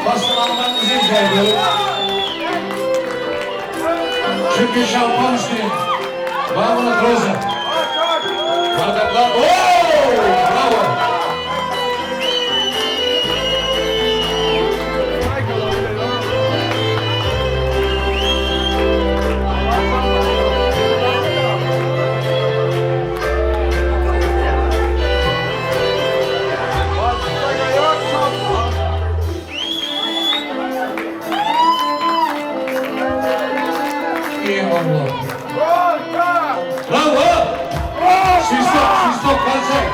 Pasta almanızı rica ediyorum. Türkiye şampanski. Bağımına troza. Bardaklar. Ooo! Bravo. Allah. Bravo! Sistop, kalsın.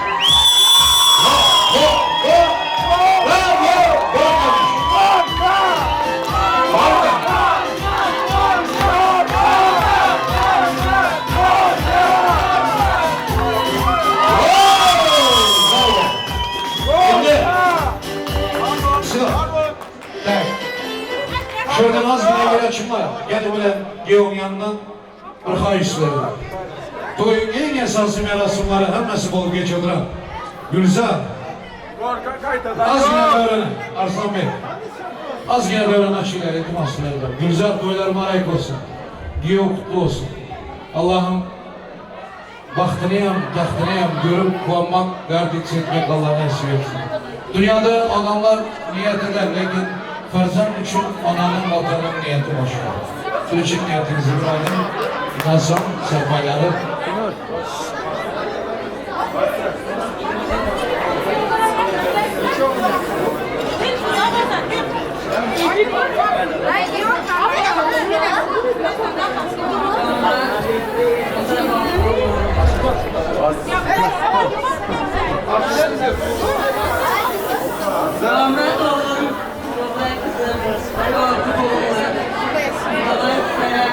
Bravo! Şuradan az bile bir açım var. Geldi bile Geo'nun yanından arkadaş verdi. Toyun en esası merasımları hemmesi bol geçiyorlar. Gülzar. Az yine öğrenin Arslan Bey. Az yine öğrenin açıyla iltimaslarla. Gülzar toylar marayk olsun. Geo kutlu olsun. Allah'ım bahtınıyam, tahtınıyam görüp kuanmak, gardik etmek Allah'a nasip etsin. Dünyada adamlar niyet eder, lakin farzan için ananın vatanın niyeti başka. Bunun için niyetinizi bırakın. Bundan sonra sermayeleri. Zahmet olun. Babay kızım. Korku olun. Babay sana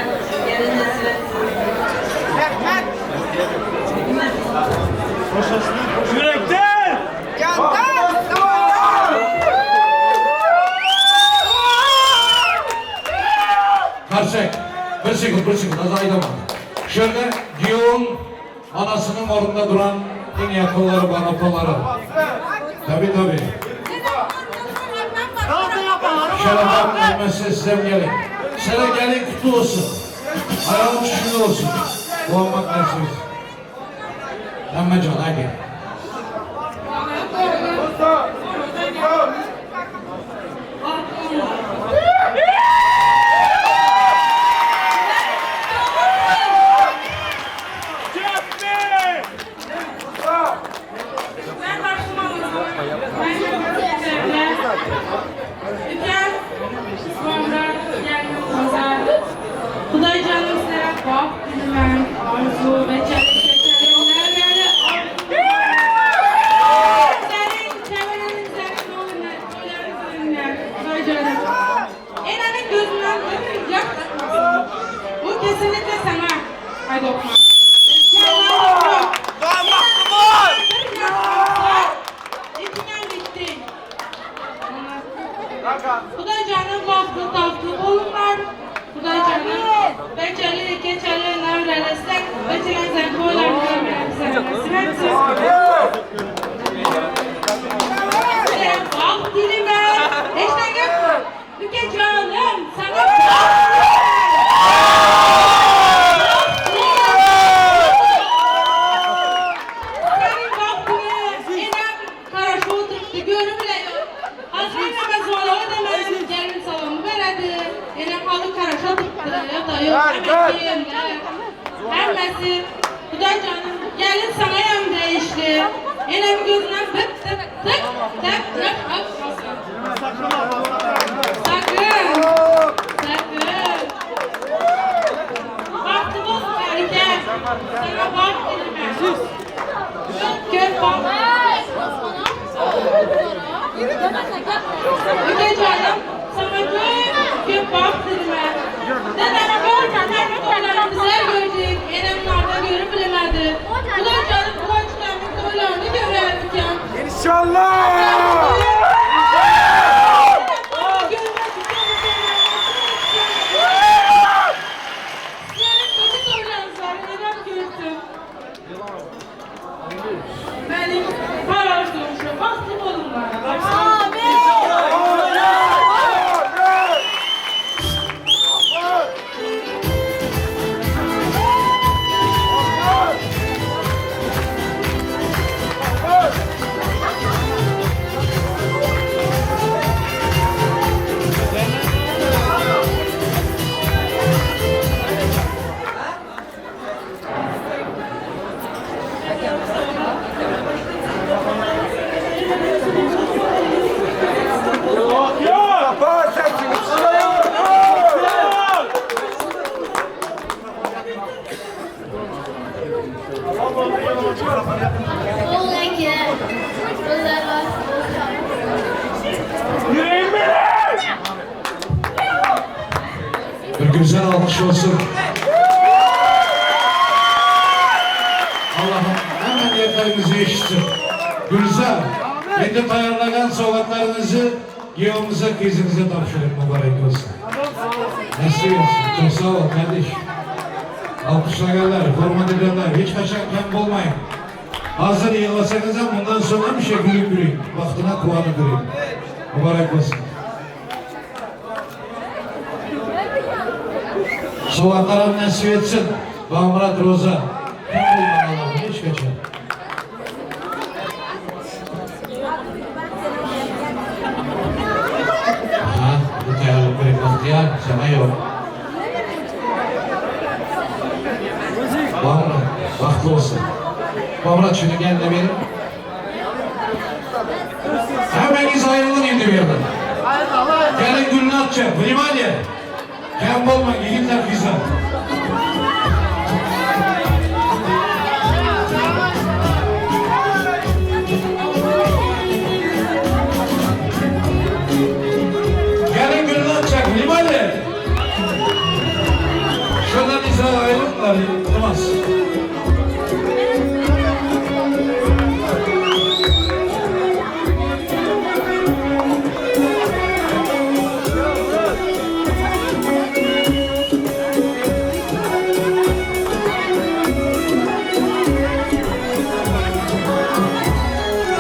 gelin nesret. Yürekten! Candan! Karsek. Bir sekund. Az aydama. Şöyle Giyon'un anasının orunda duran en yakınları, banapaları. Tabii. Şerefem gelmesi sizden gelin. Sana gelin kutlu olsun. Ayağın şişli olsun. Muhammed Nesimiz. Emme can haydi. Kuday canım serap bak, ben arzu ve çelenler nerede? Senin çevrenin senin oğullar, Kuday canım. Enanın gözünden yak. Bu kesinlikle sana. Haydi okuma. İçinden bitti. Kuday canım baktı taktı oğlumlar. Kuday canım, beceri, geçeri, nevrelesek, becerilen koylarını görmeyen sevmesi. Bak dilime, işte gel, Müke canım, sana senin vaktini, inem karaşı oturttu, görü bile yok. Hazrına bezvala ödemem, gelin salonu veredi. Inem halı karaşa tuttu, ya da yok, emekliyim de. Hemmesi, Kuday canım, gelin sana yem değişti. Inem gözünden tık akmasın. Sakın. Baktı bozuk erkek. Sana bak dilime. Gök bak. Müge canım, sana gök bak dilime. Dedeme görken koylarımızı gördük. Enemlerde görüp bilemedi. Kuday canım, Kuday çıkarmış koylarını görerdik ya. İnşallah! Benim karar sormuşum. Baktım olunlar. yaxşı olsun. Allah'ım hemen niyetlerinizi eşitsin. Gülsel, kendi ayarlayan sovgatlarınızı yolumuza, kızınıza tavşırın, mübarek olsun. Nasıl olsun? Çok sağ ol kardeş. Alkışlayanlar, format edenler, hiç kaçan kem olmayın. Hazır yığılasanız bundan sonra bir şey gülün. Vaktine kulağını gülün. Mübarek olsun. Sovgatlara nasip etsin. Murat Roza. Kem olmayın Allah'ım, hiç kaçan. Bu tayarlık bir bahtiyar, sana yok. Murat, vakti olsun. Murat şunu gel de verin. Hemen iz ayrılın indi bir yerden. Gelin gülünü atacak, Vlimaniye. Kem olma, gidinler kızlar. Gelin gülünü atacak, Vlimaniye. Şuradan iz ayrılınlar, olmaz.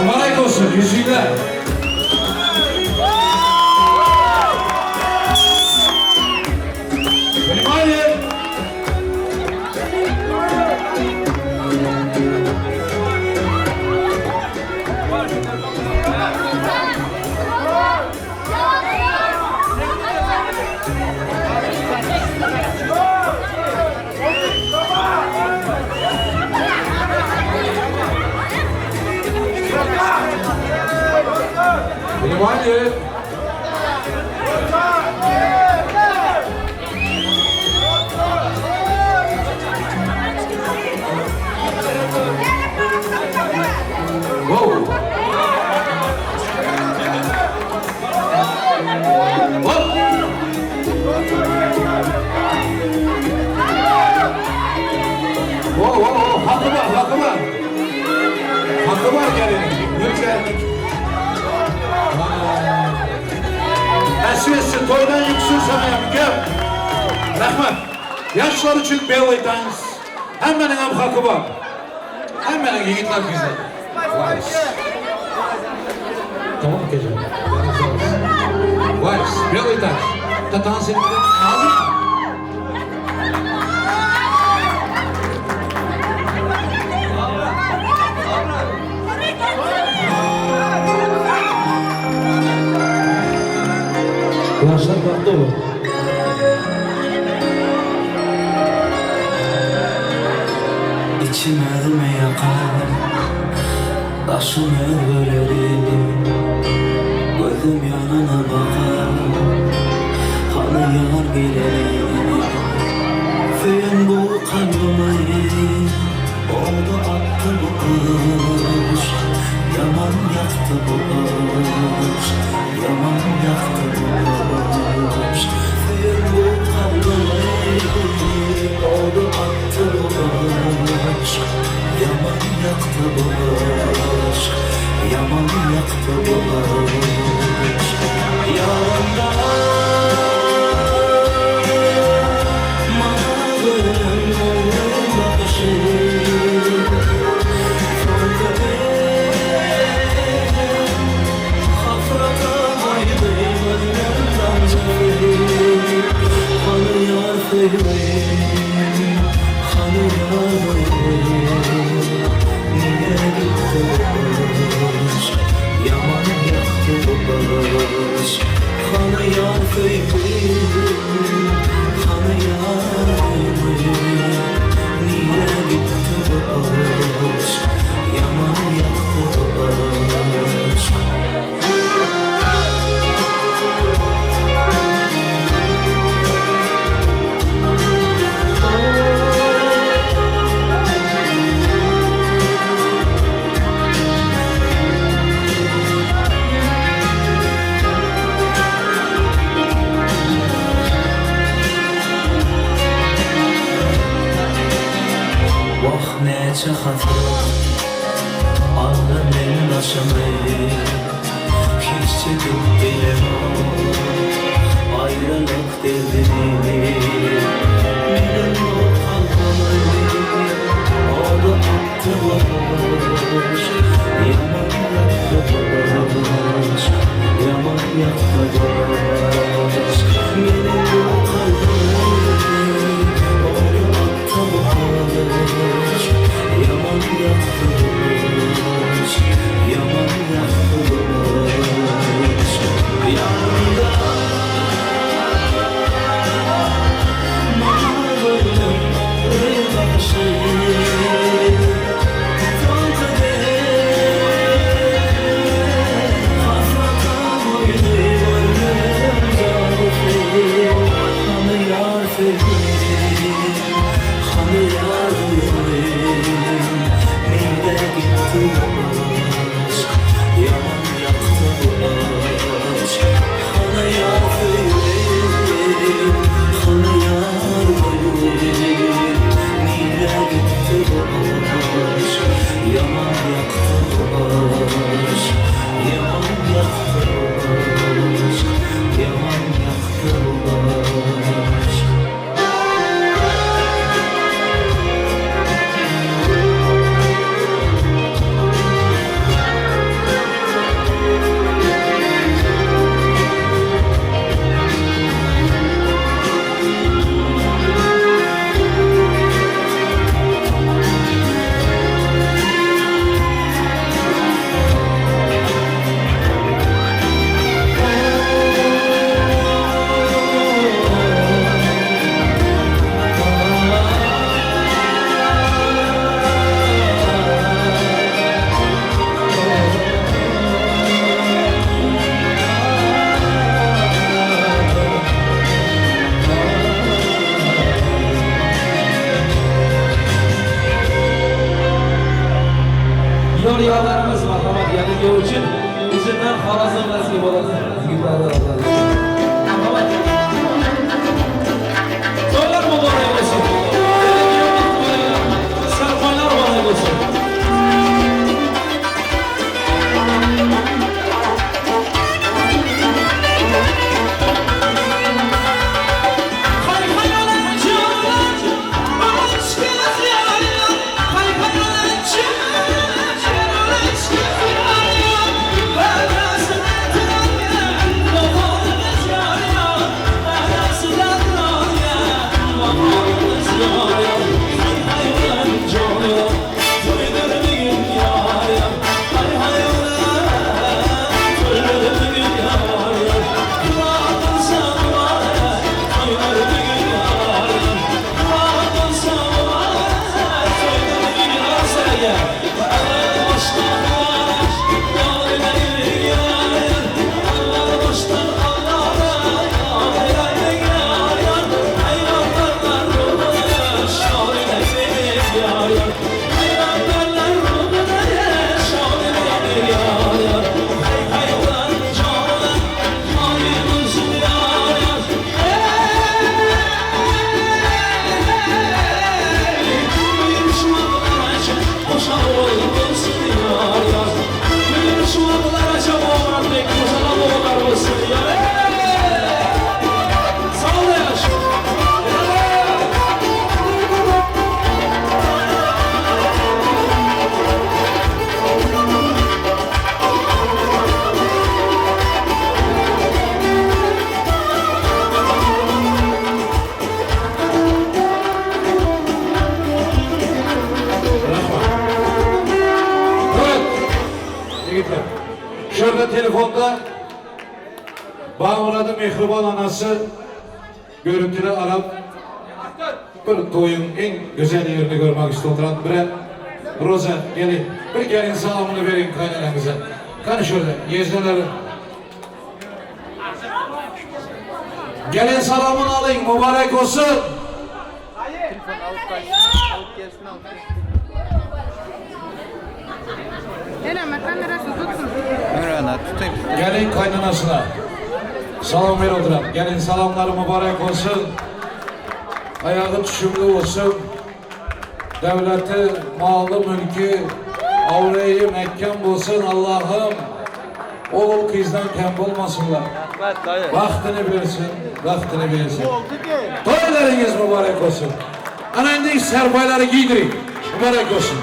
Mübarek olsun, yüzüyle. Vlimaniye. Vlimaniye. Wow. Hop. Wow, hakkı var, hakkı var. Hakkı var gelin. Lütfen. Nasip etsin, toydan yüksün sana yapacağım. Rahmet. Yaşlar için belly dance. Hemenin hem hakkı var. Hemenin yiğitler güzel. Tamam mı gece? Vals, belly dance. Da dans edin. Hazır mı? Yaşlar farklı olur. İçime mi yakar, taşımı bölerim. Gözüm yanına bakar, hani yar gelerim. Feyen bu kalbimi, oldu attı bu kış. Yaman yaktı bu kış, yaman yaktı bu kış. Feyen bu kalbimi, oldu attı bu kış. Yaman yaktı bu kış, yaman yaktı bu kış. Yanımda Sevmeyi neçə xatır Ağrının daşını Hiç çekip bilemem Ayrılık derdini Benim o kalbimi Onu attılar Yaman yaktılar Yaman yaktılar Benim o kalbimi Onu attılar Yaman yaktılar Yaman yaktılar Yanımda Mağrurum Rıbaşı Yol yağlarımız merhamet yanılıyor için içinden halasın nasip olasın. Toylar mübarek olsun. Serpaylar mübarek olsun. Şurada telefonda Bağmura'da Mehriban anası görüntülü arap bir toyun en güzel yerini görmek istiyorum. Bre, Roza gelin. Bir gelin selamını verin kaynananıza. Kanı şurada yezneleri. Gelin selamını alayım, mübarek olsun. Gelin kaynanasına salam ver oturan. Gelin selamları mübarek olsun. Ayağı düşümlü olsun. devleti, malı, mülkü, avreyi mekkan bulsun Allah'ım. Oğul kızdan kem olmasınlar. Vaktini versin, vaktini versin. Toylarınız mübarek olsun. Anandaki serbayları giydirin, mübarek olsun.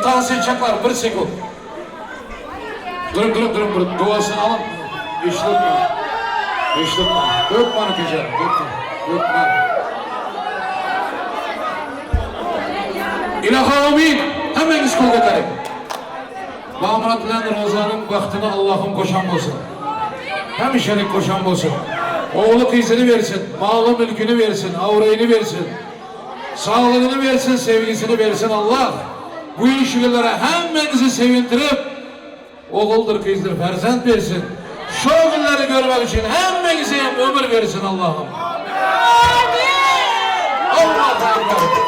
Tansiyon bir sekund. Durun. Duasını alın. İşletme. Dökme onu güzel. Dökme. İlahi amin. Hemeniz kol kotarın. Bağımrat bilen Rozan'ın vaktini Allah'ım koşan olsun. Hemişelik koşan olsun. Oğlu kızını versin. Malı mülkünü versin. Avreyini versin. Sağlığını versin. Sevgisini versin Allah. Bu işgillere hemmenizi sevindirip oğuldur kızdır ferzent versin. Şu günleri görmek için hemmenize ömür versin Allah'ım. Allah'a emanet.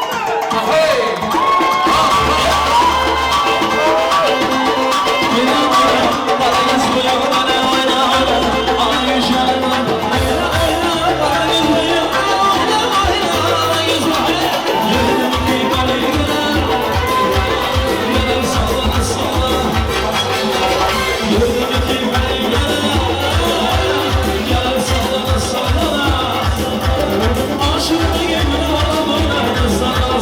Aşırı yemin alamam sana.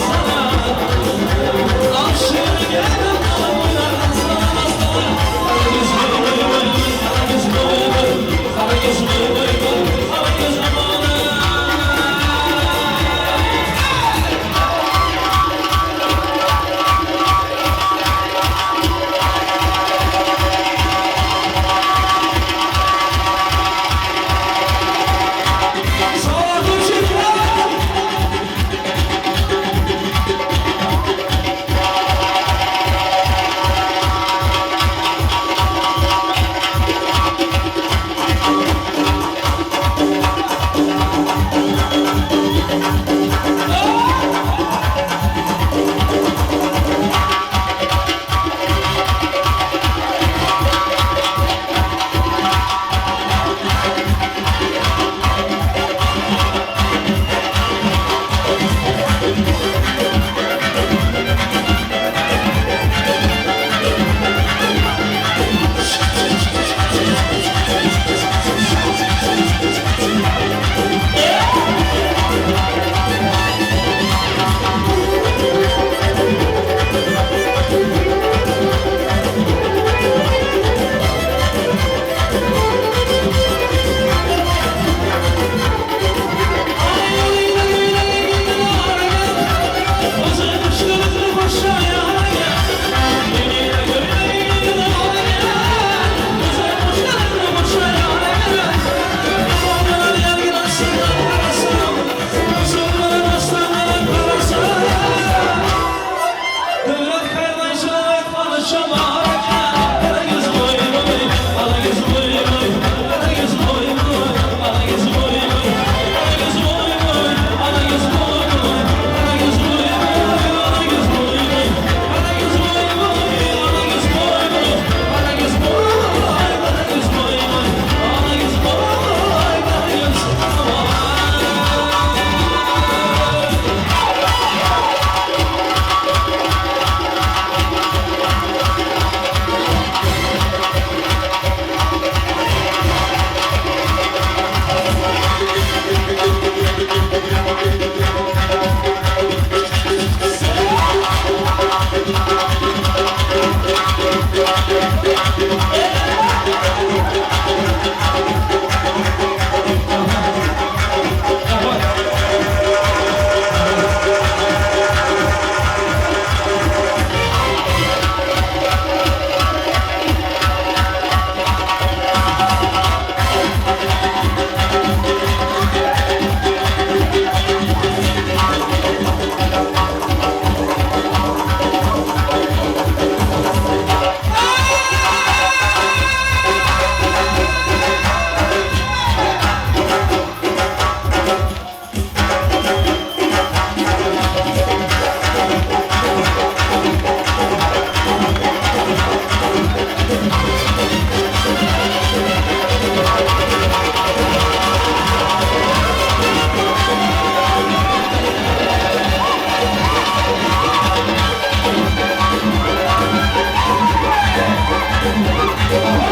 Thank